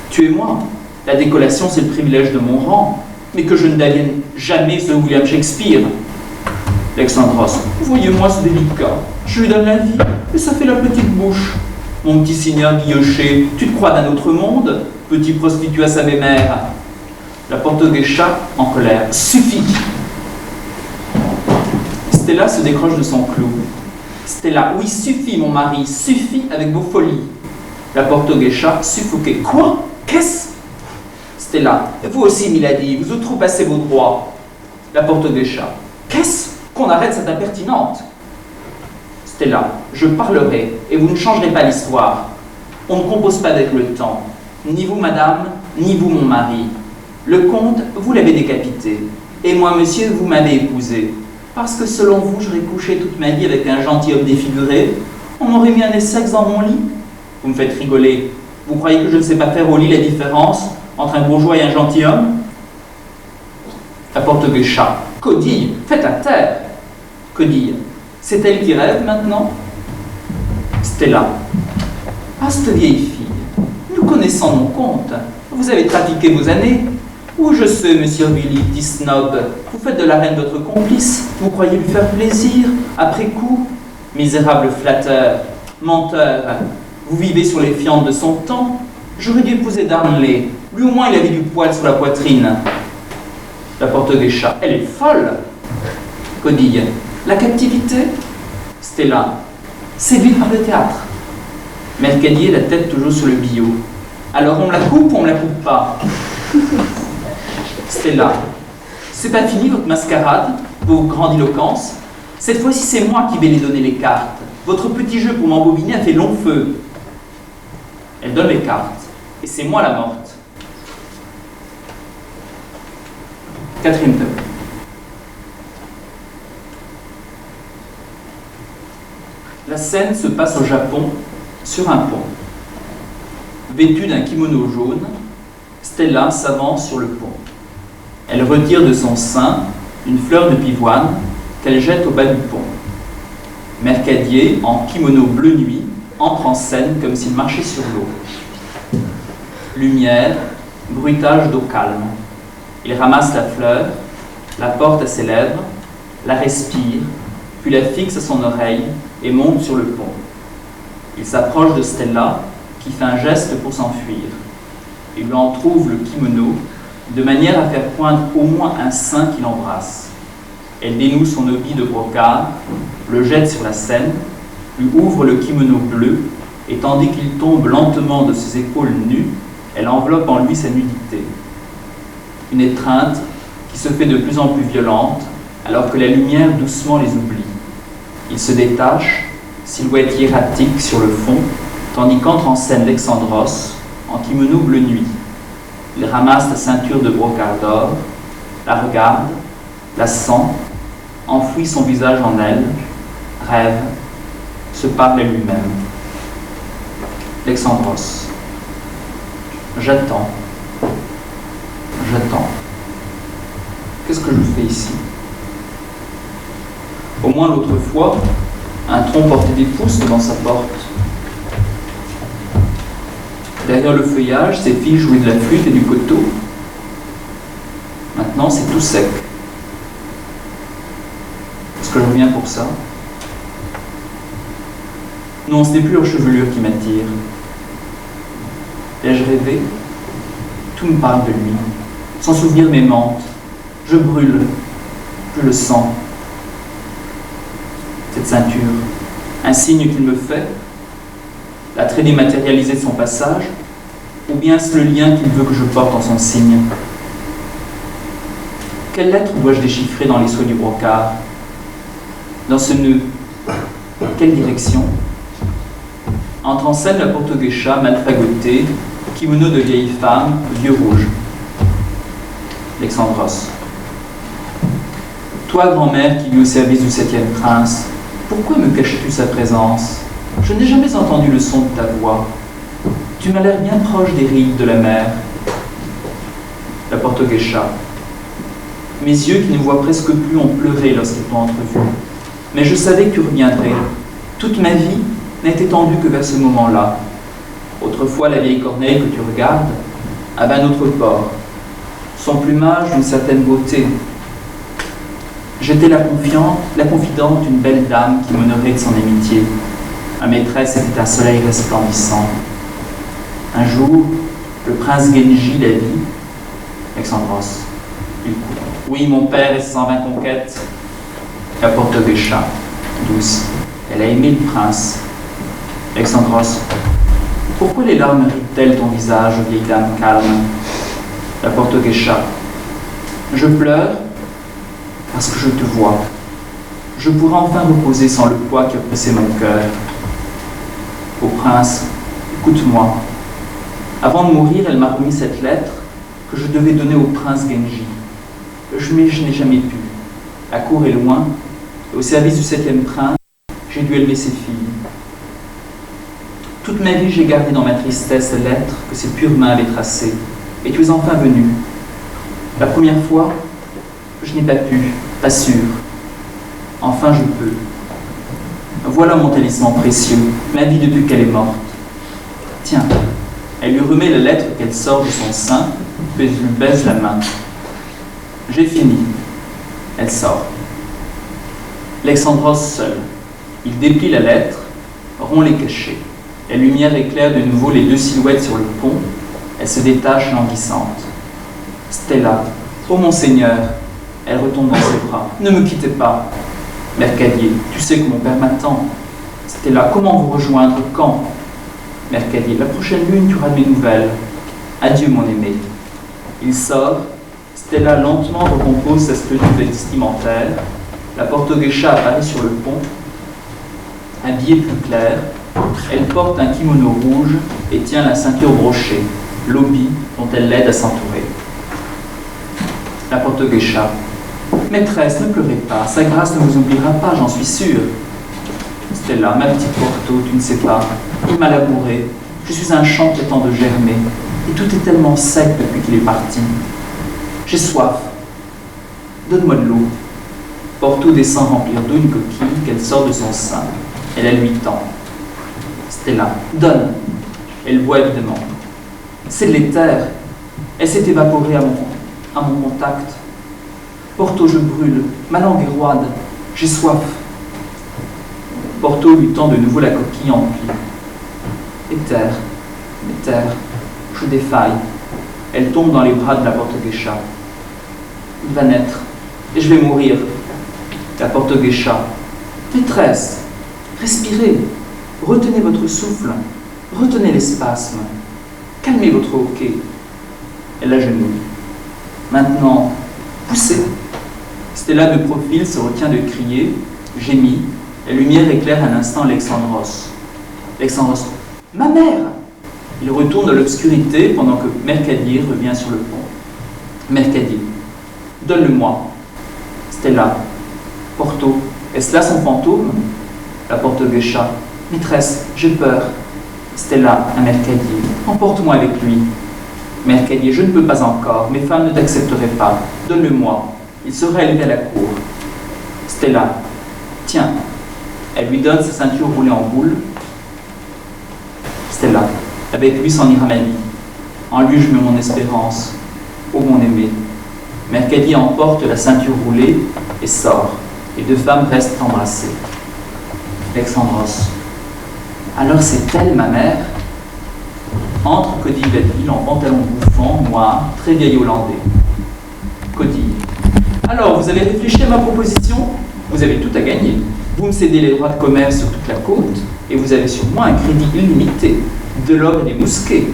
Tuez-moi. La décollation, c'est le privilège de mon rang. Mais que je ne devienne jamais ce William Shakespeare. Alexandros. Voyez-moi ce délicat. Je lui donne la vie, et ça fait la petite bouche. Mon petit seigneur guilloché, tu te crois d'un autre monde? Petit prostitué à sa mémère. La porte-geisha en colère. Suffit. Stella se décroche de son clou. Stella. Oui, suffit, mon mari. Suffit avec vos folies. La porte-geisha suffoquée. Quoi? Qu'est-ce? Stella. Vous aussi, Milady, vous outrepassez vos droits. La porte-geisha. Qu'est-ce? Qu'on arrête cette impertinente. Stella. Je parlerai, et vous ne changerez pas l'histoire. On ne compose pas avec le temps. Ni vous, madame, ni vous, mon mari. Le comte, vous l'avez décapité. Et moi, monsieur, vous m'avez épousé. Parce que selon vous, j'aurais couché toute ma vie avec un gentilhomme défiguré. On m'aurait mis un Essex dans mon lit. Vous me faites rigoler. Vous croyez que je ne sais pas faire au lit la différence entre un bourgeois et un gentilhomme? La porte-geisha. Codille, faites à terre. Codille. C'est elle qui rêve maintenant? Stella. Ah, cette vieille fille. Nous connaissons nos comptes. Vous avez trafiqué vos années. Où je sais, monsieur Billy, petit snob. Vous faites de la reine votre complice. Vous croyez lui faire plaisir, après coup? Misérable flatteur, menteur. Vous vivez sur les fientes de son temps. J'aurais dû épouser Darnley. Lui au moins il avait du poil sur la poitrine. La porte-geisha. Elle est folle. Codille. La captivité? Stella. Séduite par le théâtre. Mercadier, la tête toujours sur le bio. Alors on me la coupe ou on me la coupe pas? Stella. C'est pas fini votre mascarade, vos grandiloquences? Cette fois-ci c'est moi qui vais les donner les cartes. Votre petit jeu pour m'embobiner a fait long feu. Elle donne les cartes. Et c'est moi la morte. Quatrième tableau. La scène se passe au Japon, sur un pont. Vêtue d'un kimono jaune, Stella s'avance sur le pont. Elle retire de son sein une fleur de pivoine qu'elle jette au bas du pont. Mercadier, en kimono bleu nuit, entre en scène comme s'il marchait sur l'eau. Lumière, bruitage d'eau calme. Il ramasse la fleur, la porte à ses lèvres, la respire, puis la fixe à son oreille et monte sur le pont. Il s'approche de Stella, qui fait un geste pour s'enfuir. Il lui en trouve le kimono, de manière à faire poindre au moins un sein qu'il embrasse. Elle dénoue son habit de brocart, le jette sur la scène, lui ouvre le kimono bleu, et tandis qu'il tombe lentement de ses épaules nues, elle enveloppe en lui sa nudité. Une étreinte qui se fait de plus en plus violente, alors que la lumière doucement les oublie. Il se détache, silhouette hiératique sur le fond, tandis qu'entre en scène Alexandros, en kimono bleu nuit. Il ramasse la ceinture de brocart d'or, la regarde, la sent, enfouit son visage en elle, rêve, se parle à lui-même. Alexandros. J'attends. J'attends. Qu'est-ce que je fais ici? Au moins l'autre fois, un tronc portait des pousses devant sa porte. Derrière le feuillage, ses filles jouaient de la flûte et du koto. Maintenant, c'est tout sec. Est-ce que je reviens pour ça? Non, ce n'est plus leur chevelure qui m'attire. Ai-je rêvé? Tout me parle de lui. Son souvenir m'aimante. Je brûle. Je le sens. Cette ceinture, un signe qu'il me fait, l'attrait dématérialisé de son passage, ou bien est-ce le lien qu'il veut que je porte en son signe? Quelle lettre dois-je déchiffrer dans les soies du brocart? Dans ce nœud, quelle direction? Entre en scène la porto-geisha mal fagotée, kimono de vieille femme, vieux rouge. Alexandros. Toi, grand-mère qui vis au service du 7e prince, pourquoi me caches-tu sa présence? Je n'ai jamais entendu le son de ta voix. Tu m'as l'air bien proche des rives de la mer. La porto-geisha. Mes yeux qui ne voient presque plus ont pleuré lorsqu'ils t'ont entrevu. Mais je savais que tu reviendrais. Toute ma vie n'a été tendue que vers ce moment-là. Autrefois, la vieille corneille que tu regardes avait un autre port. Son plumage d'une certaine beauté. J'étais la confidente d'une belle dame qui m'honorait de son amitié. Ma maîtresse était un soleil resplendissant. Un jour, le prince Genji la vit. Alexandros. Il court. Oui, mon père et ses 120 conquêtes. La porto-geisha, douce. Elle a aimé le prince. Alexandros. Pourquoi les larmes rident-elles ton visage, vieille dame calme? La porto-geisha. Je pleure parce que je te vois. Je pourrais enfin reposer sans le poids qui oppressait mon cœur. Ô prince, écoute-moi. Avant de mourir, elle m'a remis cette lettre que je devais donner au prince Genji. Je n'ai jamais pu. La cour est loin, et au service du 7e prince, j'ai dû élever ses filles. Toute ma vie, j'ai gardé dans ma tristesse la lettre que ses pures mains avaient tracée. Et tu es enfin venu. La première fois, je n'ai pas pu, pas sûr. Enfin, je peux. Voilà mon talisman précieux, ma vie depuis qu'elle est morte. Tiens, elle lui remet la lettre qu'elle sort de son sein, puis lui baise la main. J'ai fini. Elle sort. Alexandros seul. Il déplie la lettre, rompt les cachets. La lumière éclaire de nouveau les deux silhouettes sur le pont. Elle se détache languissante. Stella, ô mon Seigneur, elle retombe dans ses bras. Ne me quittez pas. Mercadier, tu sais que mon père m'attend. Stella, comment vous rejoindre? Quand? Mercadier, la prochaine lune, tu auras de mes nouvelles. Adieu, mon aimé. Il sort. Stella lentement recompose sa tenue vestimentaire. La porto-geisha apparaît sur le pont. Habillée plus claire, elle porte un kimono rouge et tient la ceinture brochée, l'obi dont elle l'aide à s'entourer. La porto-geisha. Maîtresse, ne pleurez pas, sa grâce ne vous oubliera pas, j'en suis sûre. Stella, ma petite Porto, tu ne sais pas, il m'a labouré, je suis un champ qui attend de germer, et tout est tellement sec depuis qu'il est parti. J'ai soif. Donne-moi de l'eau. Porto descend remplir d'eau une coquille qu'elle sort de son sein. Elle la lui tend. Stella, donne. Elle boit évidemment. C'est de l'éther. Elle s'est évaporée à mon contact. Porto, je brûle. Ma langue est roide. J'ai soif. Porto lui tend de nouveau la coquille emplie. Éther, éther, je défaille. Elle tombe dans les bras de la porto-geisha. Il va naître, et je vais mourir. La porto-geisha. Maîtresse, Respirez, retenez votre souffle, retenez les spasmes, calmez votre hoquet. Elle agenouille. Maintenant, poussez. Stella de profil se retient de crier, gémit. La lumière éclaire un instant Alexandros. Alexandros, ma mère! Il retourne dans l'obscurité pendant que Mercadier revient sur le pont. Mercadier, donne-le-moi. Stella, Porto, est-ce là son fantôme? La Porto-Geisha, maîtresse, j'ai peur. Stella, à Mercadier, emporte-moi avec lui. Mercadier, je ne peux pas encore, mes femmes ne t'accepteraient pas. Donne-le-moi, il sera élevé à la cour. Stella, tiens. Elle lui donne sa ceinture roulée en boule. Stella, avec lui s'en ira ma vie. En lui je mets mon espérance. Ô mon aimé. Mercadier emporte la ceinture roulée et sort. Les deux femmes restent embrassées. Alexandros. Alors c'est elle, ma mère? Entre Cody Vadil en pantalon bouffant, noir, très vieil hollandais. Cody. Alors, vous avez réfléchi à ma proposition? Vous avez tout à gagner. Vous me cédez les droits de commerce sur toute la côte, et vous avez sur moi un crédit illimité, de l'or et des mousquets.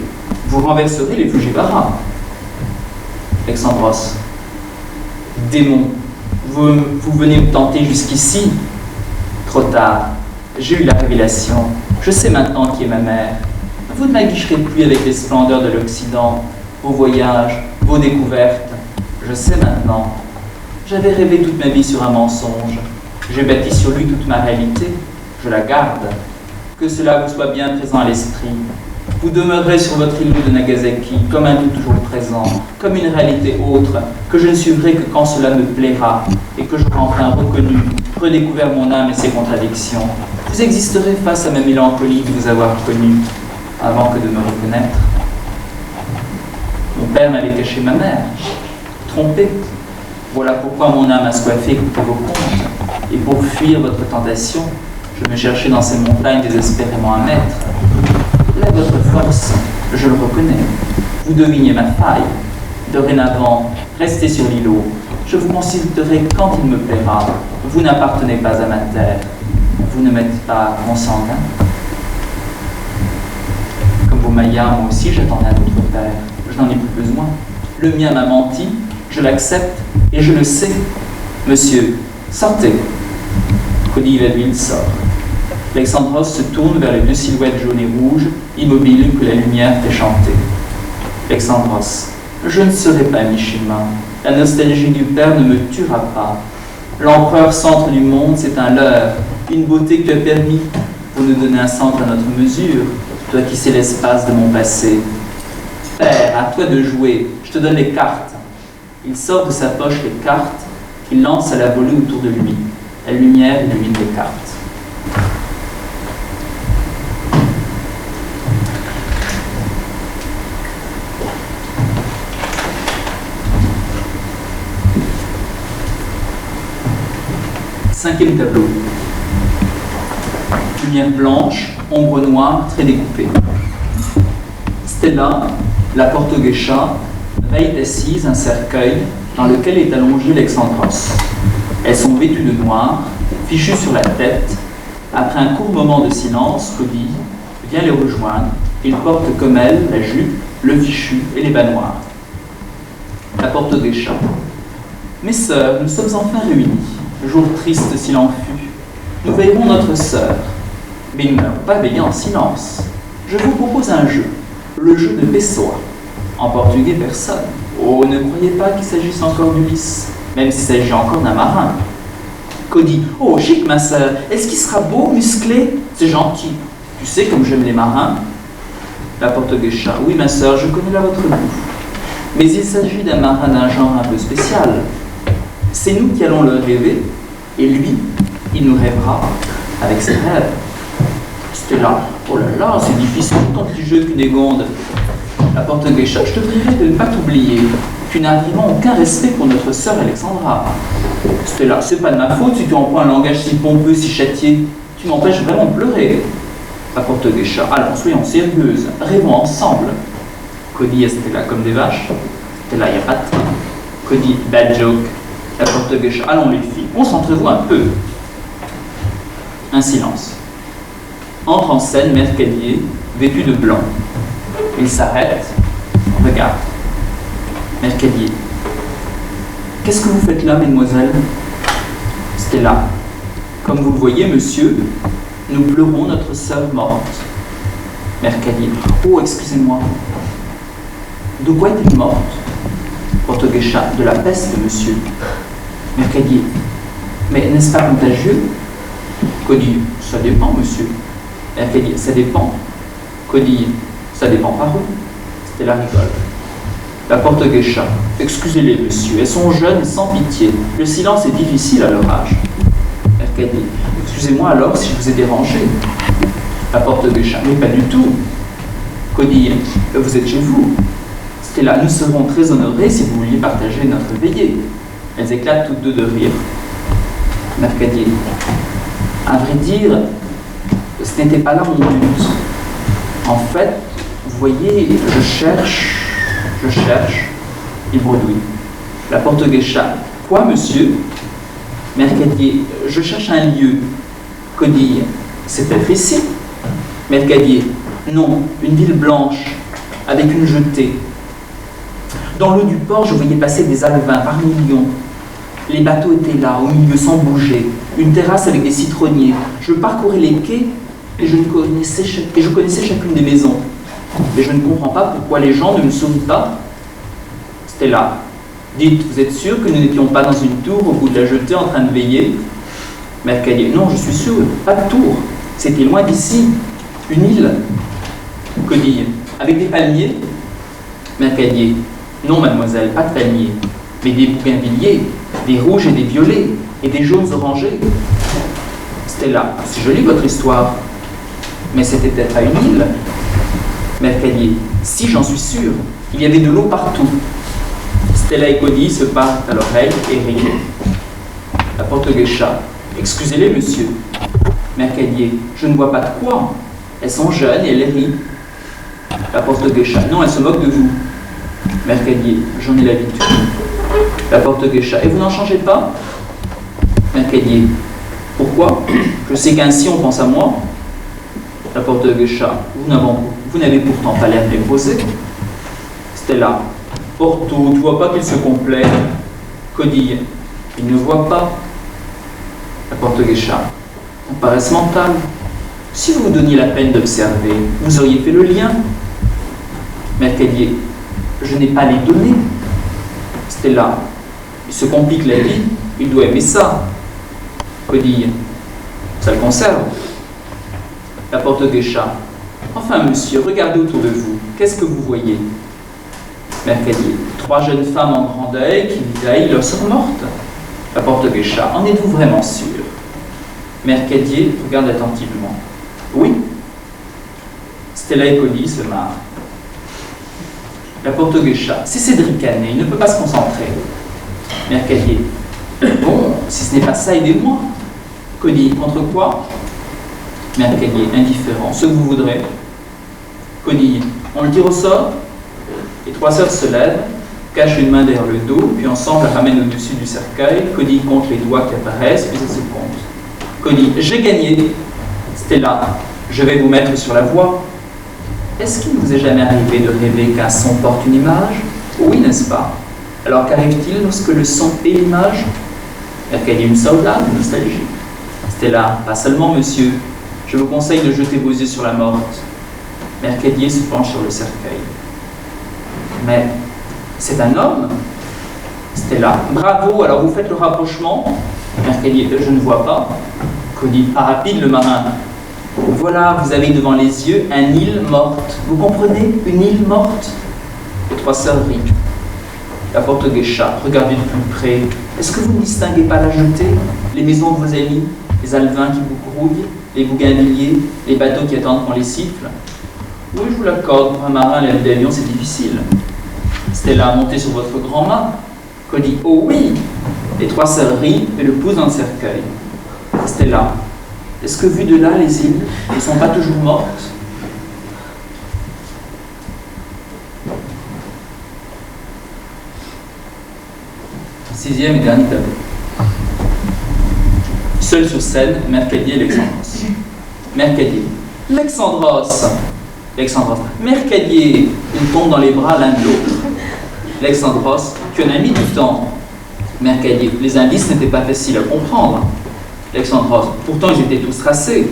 Vous renverserez les Fujiwara. Alexandros. Démon, vous venez me tenter jusqu'ici? Trop tard. J'ai eu la révélation. Je sais maintenant qui est ma mère. Vous ne m'aguicherez plus avec les splendeurs de l'Occident, vos voyages, vos découvertes. Je sais maintenant. J'avais rêvé toute ma vie sur un mensonge. J'ai bâti sur lui toute ma réalité. Je la garde. Que cela vous soit bien présent à l'esprit. Vous demeurerez sur votre îlot de Nagasaki comme un tout toujours présent, comme une réalité autre, que je ne suivrai que quand cela me plaira, et que j'aurai enfin reconnu, redécouvert mon âme et ses contradictions. Vous existerez face à ma mélancolie de vous avoir connu, avant que de me reconnaître. Mon père m'avait caché ma mère, trompé. Voilà pourquoi mon âme a soifé écouter vos contes. Et pour fuir votre tentation, je me cherchais dans ces montagnes désespérément un maître. Là, votre force, je le reconnais. Vous devinez ma faille. Dorénavant, restez sur l'îlot. Je vous consulterai quand il me plaira. Vous n'appartenez pas à ma terre. Vous ne m'êtes pas consanguin. Comme vos Mayas, moi aussi, j'attendais un autre père. Je n'en ai plus besoin. Le mien m'a menti, je l'accepte et je le sais. Monsieur, sortez. Cody Vadil sort. Alexandros se tourne vers les deux silhouettes jaunes et rouges, immobiles que la lumière fait chanter. Alexandros, je ne serai pas mi-chemin. La nostalgie du père ne me tuera pas. L'empereur centre du monde, c'est un leurre, une beauté que tu as permis pour nous donner un centre à notre mesure, toi qui sais l'espace de mon passé. Père, à toi de jouer, je te donne les cartes. Il sort de sa poche les cartes qu'il lance à la volée autour de lui. La lumière illumine les cartes. Cinquième tableau. Lumière blanche, ombre noire, très découpée. Stella, la Porto-Geisha, veille assise un cercueil dans lequel est allongé Alexandros. Elles sont vêtues de noir, fichues sur la tête. Après un court moment de silence, Cody vient les rejoindre. Il porte comme elle la jupe, le fichu et les bas noirs. La Porto-Geisha. Mes sœurs, nous sommes enfin réunies. Jour triste s'il en fut. Nous veillerons notre sœur. Mais nous n'allons pas veiller en silence. Je vous propose un jeu. Le jeu de Pessoa. En portugais, personne. Oh, ne croyez pas qu'il s'agisse encore d'Ulysse, même s'il s'agit encore d'un marin. Cody, oh, chic, ma sœur, est-ce qu'il sera beau, musclé? C'est gentil. Tu sais comme j'aime les marins. La Porto-Geisha, oui, ma sœur, je connais là votre goût. Mais il s'agit d'un marin d'un genre un peu spécial. C'est nous qui allons le rêver, et lui, il nous rêvera avec ses rêves. Stella, oh là là, c'est difficile, ton petit jeu Cunégonde. La Porto-Geisha, je te prierai de ne pas t'oublier. Tu n'as vraiment aucun respect pour notre sœur Alexandra. Stella, c'est pas de ma faute si tu emploies un langage si pompeux, si châtié. Tu m'empêches vraiment de pleurer. La Porto-Geisha, allons, soyons sérieuses, rêvons ensemble. Cody et Stella comme des vaches. Stella, il n'y a pas de train. Cody, bad joke. La Porto-Geisha, allons les filles, concentrez-vous un peu. Un silence. Entre en scène Mercadier, vêtu de blanc. Il s'arrête, regarde. Mercadier. Qu'est-ce que vous faites là, mesdemoiselles? Stella. Comme vous le voyez, monsieur, nous pleurons notre sœur morte. Mercadier. Oh, excusez-moi. De quoi est-elle morte? Porte-Guéchat. De la peste, monsieur. Mercadier. Mais n'est-ce pas contagieux? Codille. Ça dépend, monsieur. Mercadier. Ça dépend. Codille. Ça dépend par où? Stella rigole. La Porte-Guéchat. Excusez-les, monsieur. Elles sont jeunes et sans pitié. Le silence est difficile à leur âge. Mercadier. Excusez-moi alors si je vous ai dérangé. La Porte-Guéchat. Mais pas du tout. Codille. Vous êtes chez vous. Stella. Nous serons très honorés si vous vouliez partager notre veillée. Elles éclatent toutes deux de rire. Mercadier. À vrai dire, ce n'était pas là mon but. En fait, vous voyez, je cherche. Il bredouille. La Porte-Guéchat. Quoi, monsieur? Mercadier. Je cherche un lieu. Codille. C'est peut-être ici. Mercadier. Non, une ville blanche, avec une jetée. Dans l'eau du port, je voyais passer des alevins par millions. Les bateaux étaient là, au milieu, sans bouger. Une terrasse avec des citronniers. Je parcourais les quais et je connaissais chacune des maisons. Mais je ne comprends pas pourquoi les gens ne me sourient pas. Stella. Dites, vous êtes sûr que nous n'étions pas dans une tour au bout de la jetée en train de veiller? Mercadier. Non, je suis sûr, pas de tour. C'était loin d'ici. Une île. Codille. Avec des palmiers? Mercadier. Non, mademoiselle, pas de palmiers, mais des bougainvilliers, des rouges et des violets, et des jaunes orangés. Stella. C'est joli votre histoire. Mais c'était peut-être à une île. Mercadier. Si, j'en suis sûr. Il y avait de l'eau partout. Stella et Codille se parlent à l'oreille et rient. La Porte-Guéchat. Excusez-les, monsieur. Mercadier. Je ne vois pas de quoi. Elles sont jeunes et elles rient. La Porte-Guéchat. Non, elles se moquent de vous. Mercadier. J'en ai l'habitude. La Porte-Guéchat. Et vous n'en changez pas? Mercadier. Pourquoi? Je sais qu'ainsi on pense à moi. La Porte-Guéchat. Vous n'avez pourtant pas l'air déposé. Stella. Porto, tu vois pas qu'il se complaît? Codille. Il ne voit pas. La Porte-Guéchat. En paresse mentale. Si vous vous donniez la peine d'observer, vous auriez fait le lien. Mercadier. Je n'ai pas les données. Stella. Il se complique la vie. Il doit aimer ça. Codille. Ça le conserve. La Porte-Guéchat. Enfin, monsieur, regardez autour de vous. Qu'est-ce que vous voyez? Mercadier. 3 jeunes femmes en grand deuil qui veillent leur sœur morte. La Porte-Guéchat. En êtes-vous vraiment sûr? Mercadier regarde attentivement. Oui. Stella et Codille se marrent. La Porte-Guéchat. C'est Cédric Canet, il ne peut pas se concentrer. Mercadier. Bon, si ce n'est pas ça, aidez-moi. Codille. Contre quoi? Mercadier. Indifférent. Ce que vous voudrez. Codille. On le tire au sort? Les 3 sœurs se lèvent, cachent une main derrière le dos, puis ensemble la ramènent au-dessus du cercueil. Codille compte les doigts qui apparaissent, puis elle se compte. Codille. J'ai gagné. Stella. Je vais vous mettre sur la voie. Est-ce qu'il ne vous est jamais arrivé de rêver qu'un son porte une image? Oui, n'est-ce pas? Alors qu'arrive-t-il lorsque le son est l'image? Mercadier. Une saudade, une nostalgie. Stella. Pas seulement, monsieur. Je vous conseille de jeter vos yeux sur la morte. Mercadier se penche sur le cercueil. Mais c'est un homme? Stella. Bravo, alors vous faites le rapprochement? Mercadier. Je ne vois pas. Codille. Pas rapide, le marin. Voilà, vous avez devant les yeux une île morte. Vous comprenez? Une île morte. Les 3 sœurs rient. La Porte-Guéchat. Regardez de plus près. Est-ce que vous ne distinguez pas la jetée? Les maisons de vos amis? Les alevins qui vous grouillent? Les bougainvilliers? Les bateaux qui attendent qu'on les siffle? Oui, je vous l'accorde. Pour un marin, la vie d'avion, c'est difficile. Stella. Montez sur votre grand mât. Codille. Oh oui. Les 3 sœurs rient et le poussent dans le cercueil. Stella. Est-ce que vu de là, les îles ne sont pas toujours mortes? Sixième et dernier tableau. Seul sur scène, Mercadier et Alexandros. Mercadier. Alexandros. Mercadier, ils tombent dans les bras l'un de l'autre. Alexandros, tu en as mis du temps. Mercadier, les indices n'étaient pas faciles à comprendre. Alexandros, pourtant ils étaient tous tracés.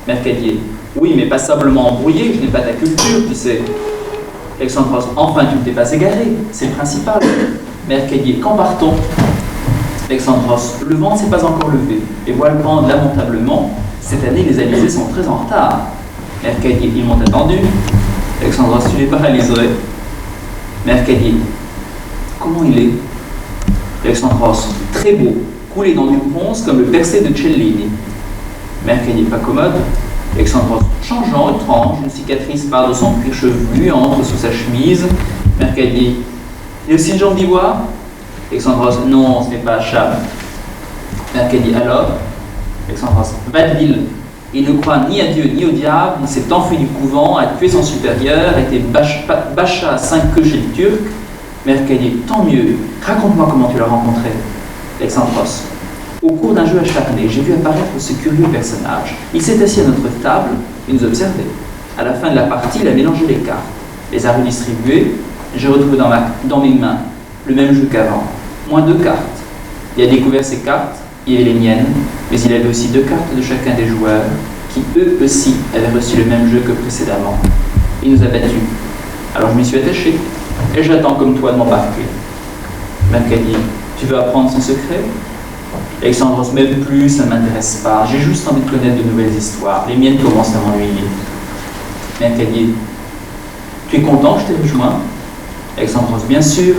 Mercadier, oui, mais passablement embrouillés, je n'ai pas ta culture, tu sais. Alexandros, enfin tu ne t'es pas égaré, c'est le principal. Mercadier, quand part-on? Alexandros, le vent ne s'est pas encore levé, les voiles pendent lamentablement. Cette année, les alizés sont très en retard. Mercadier, ils m'ont attendu. Alexandros, tu les paralyserais. Mercadier, comment il est? Alexandros, très beau, coulé dans du bronze comme le percé de Cellini. Mercadier, pas commode. Alexandros, changeant, étrange, une cicatrice part de son cuir chevelu, entre sous sa chemise. Mercadier, il y a aussi une jambe d'ivoire? Alexandros, non, ce n'est pas Chab. Mercadier, alors? Alexandros, Vadeville. Il ne croit ni à Dieu ni au diable, il s'est enfui du couvent, a tué son supérieur, a été bacha à 5 queues chez le Turc. Mercadier, tant mieux. Raconte-moi comment tu l'as rencontré. Alexandros, au cours d'un jeu acharné, j'ai vu apparaître ce curieux personnage. Il s'est assis à notre table et nous observait. À la fin de la partie, il a mélangé les cartes, les a redistribuées. J'ai retrouvé dans mes mains le même jeu qu'avant, moins 2 cartes. Il a découvert ces cartes, il y avait les miennes, mais il avait aussi 2 cartes de chacun des joueurs, qui eux aussi avaient reçu le même jeu que précédemment. Il nous a battus. Alors je m'y suis attaché, et j'attends comme toi de m'embarquer. Mercadier, tu veux apprendre son secret? Alexandros, même plus, ça ne m'intéresse pas. J'ai juste envie de connaître de nouvelles histoires. Les miennes commencent à m'ennuyer. Mercadier, tu es content que je t'ai rejoint? Alexandros, bien sûr.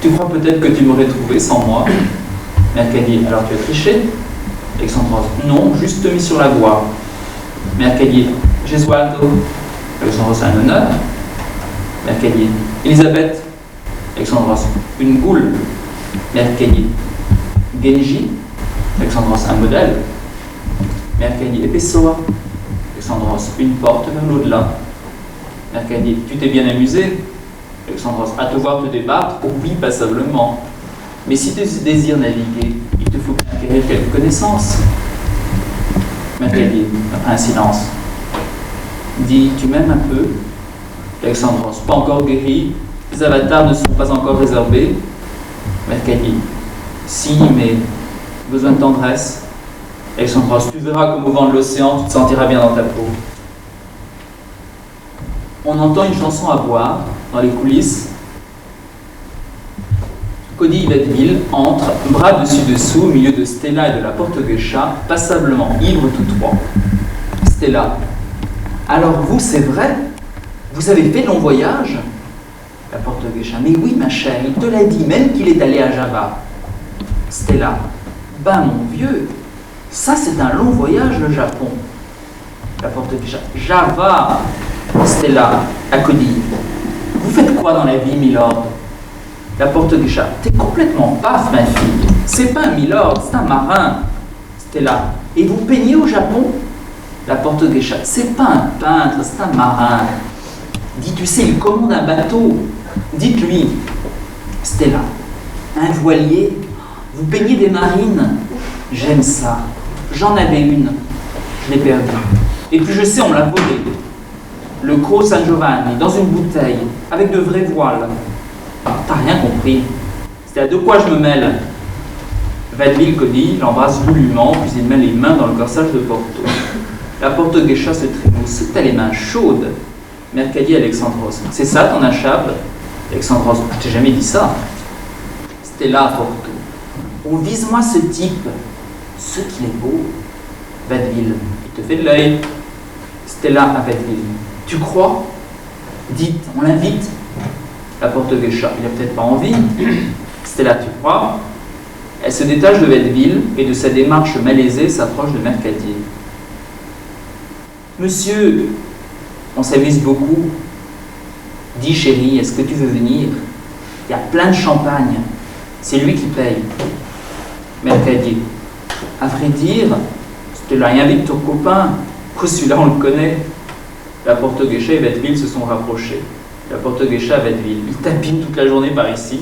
Tu crois peut-être que tu m'aurais trouvé sans moi? Mercadier, alors tu as triché? Alexandros, non, juste mis sur la voie. Mercadier, Gesualdo. Alexandros, c'est un honneur. Mercadier, Elisabeth. Alexandros, une goule. Mercadier, Genji. Alexandros, un modèle. Mercadier, Pessoa. Alexandros, une porte vers l'au-delà. Mercadier, tu t'es bien amusé? Alexandros, à te voir te débattre, oh oui, passablement. Mais si tu désires naviguer, il te faut acquérir quelques connaissances. Mercadier, après un silence. Dis, tu m'aimes un peu? Alexandros, pas encore guéri, les avatars ne sont pas encore résorbés. Mercadier, si, mais besoin de tendresse. Alexandros, tu verras comme au vent de l'océan, tu te sentiras bien dans ta peau. On entend une chanson à boire dans les coulisses. Cody Vadeville entre, bras dessus-dessous, au milieu de Stella et de la Porte-Geisha, passablement ivres tous trois. Stella, alors vous, c'est vrai? Vous avez fait de long voyage? La Porte-Geisha, mais oui, ma chère, il te l'a dit, même qu'il est allé à Java. Stella, ben mon vieux, ça c'est un long voyage, le Japon. La Porte-Geisha, Java. Stella, à Cody, vous faites quoi dans la vie, milord? La Porte-Geisha, t'es complètement paf, ma fille. C'est pas un milord, c'est un marin. Stella, et vous peignez au Japon? La Porte-Geisha, c'est pas un peintre, c'est un marin. Dis, tu sais, il commande un bateau. Dites-lui. Stella, un voilier? Vous peignez des marines? J'aime ça. J'en avais une. Je l'ai perdue. Et puis je sais, on me l'a volée. Le Cro San Giovanni, dans une bouteille, avec de vraies voiles. Ah, t'as rien compris. C'est à de quoi je me mêle. Vadeville Cody l'embrasse goulûment, puis il met les mains dans le corsage de Porto. La Porte-Geisha se trémousse. T'as les mains chaudes. Mercadier Alexandros, c'est ça ton achab? Alexandros, je t'ai jamais dit ça. Stella Porto. Oh, vise-moi ce type. Ce qu'il est beau. Vadeville, il te fait de l'œil. Stella à Vadeville. Tu crois? Dites, on l'invite. La Porte-Geisha, il n'a peut-être pas envie. Stella, tu crois? Elle se détache de Vadeville et de sa démarche malaisée s'approche de Mercadier. Monsieur, on s'amuse beaucoup. Dis chérie, est-ce que tu veux venir? Il y a plein de champagne. C'est lui qui paye. Mercadier, à vrai dire, Stella, invite ton copain. Oh, celui-là, on le connaît. La Porte-Geisha et Vadeville se sont rapprochés. La Porte-Geisha à Vadeville. Il tapine toute la journée par ici.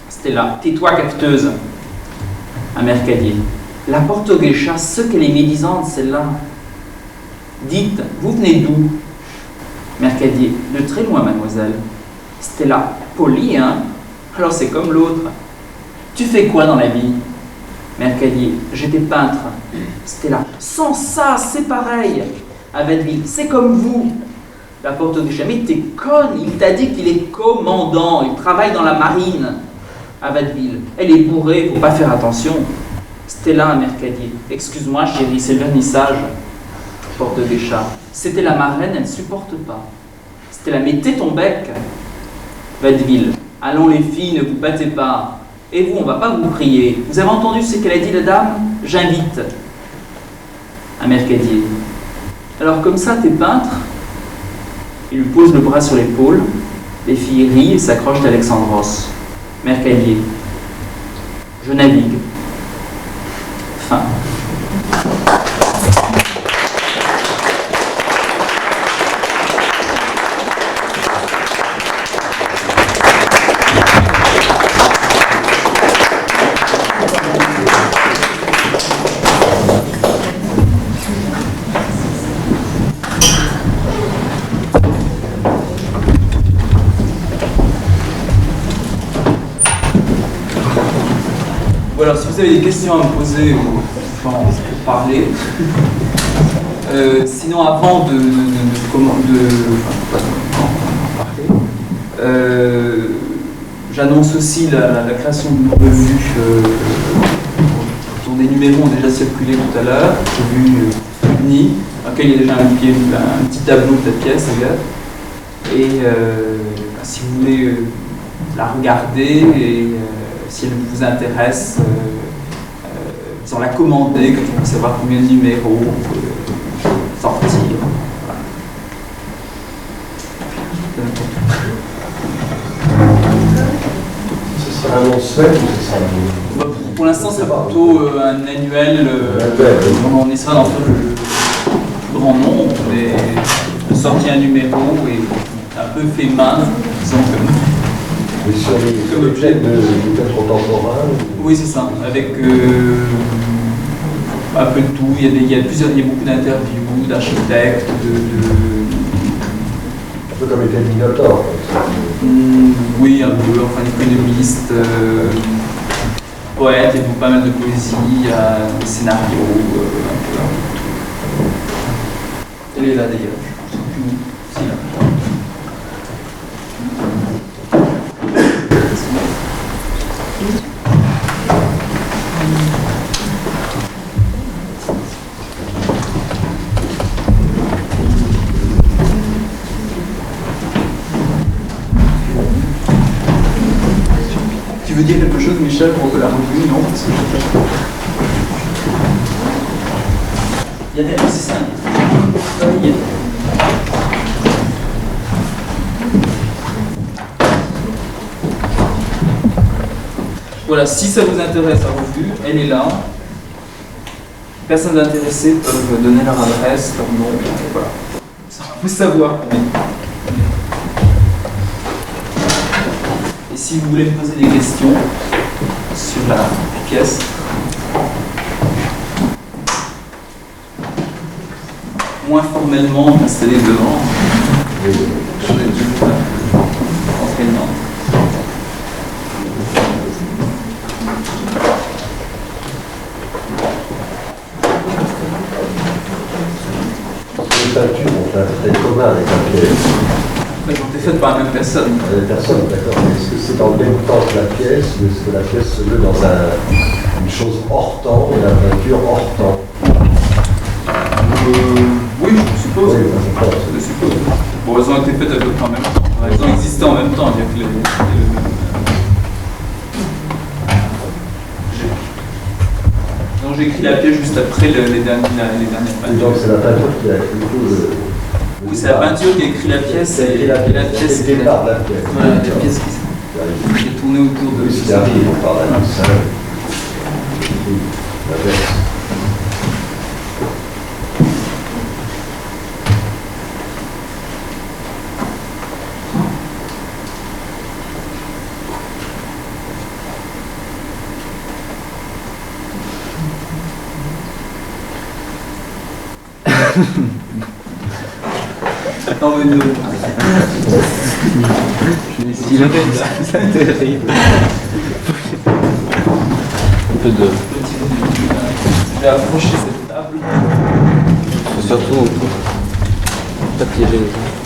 Stella, tais-toi, cacteuse. Un Mercadier. La Porte-Geisha, ce qu'elle est médisante, celle-là. Dites, vous venez d'où? Mercadier, de très loin, mademoiselle. Stella, poli, hein? Alors c'est comme l'autre. Tu fais quoi dans la vie? Mercadier, j'étais peintre. Stella, sans ça, c'est pareil. À Watteville, c'est comme vous. La porte de jamais, t'es conne. Il t'a dit qu'il est commandant. Il travaille dans la marine. À Watteville, elle est bourrée, faut pas faire attention. Stella à Mercadier, excuse-moi chérie, c'est le vernissage. Porte des chats, c'était la marraine, elle supporte pas. Stella, mettez ton bec. Watteville, allons les filles, ne vous battez pas. Et vous, on va pas vous prier. Vous avez entendu ce qu'elle a dit, la dame? J'invite. À Mercadier, alors comme ça, t'es peintre? Il lui pose le bras sur l'épaule. Les filles rient et s'accrochent d'Alexandros. Mercadier, je navigue. Fin. Alors, si vous avez des questions à me poser ou pour parler, sinon avant de j'annonce aussi la création d'une revue dont des numéros ont déjà circulé tout à l'heure, revue unie, dans laquelle il y a déjà un petit tableau de la pièce, et si vous voulez la regarder et si elle vous intéresse, disons la commander, quand on veut savoir combien de numéros sortir. Voilà. Ce sera un mensuel ou ce sera un... Pour l'instant, c'est plutôt un annuel. On essaiera d'en faire le plus grand nombre, mais de sortir un numéro et un peu fait main, disons comme. Mais sur les objets de contemporain. Oui, c'est ça. Avec un peu de tout. Il y a beaucoup d'interviews, d'architectes, Un peu comme était le Minotaure. oui, un peu. Enfin, économistes, poètes, il y a pas mal de poésie, des scénarios, un peu. Elle est là d'ailleurs. Si, là. Tu veux dire quelque chose, Michel, pour la revue? Non, parce que il y a des c'est ça. Voilà, si ça vous intéresse la revue, elle est là. Personnes intéressées peuvent donner leur adresse, leur nom, voilà. Ça peut savoir. Et si vous voulez me poser des questions sur la pièce, moins formellement installé devant, j'en ai déjà entraînement. Les peintures ont un trait commun avec la pièce. Elles ont été faites par la même personne. Personne, d'accord. Est-ce que c'est dans le même temps que la pièce ou est-ce que la pièce se veut dans une chose hors temps et la peinture hors temps? Oui, je suppose. Oui, je pense. Je suppose. Bon, elles ont été faites à peu près en même temps. Elles ont existé en même temps. Donc j'ai écrit la pièce juste après les dernières Et donc peintures. c'est la peinture qui a écrit tout le... Oui, c'est la peinture qui a écrit la pièce et la pièce qui est par la pièce. Voilà, la pièce qui est tournée autour de Ce qui arrive par la dessin. La pièce. Non, mais nous. Si le c'est terrible. Un peu de. Je vais approcher cette table. Surtout, pas piéger les gens.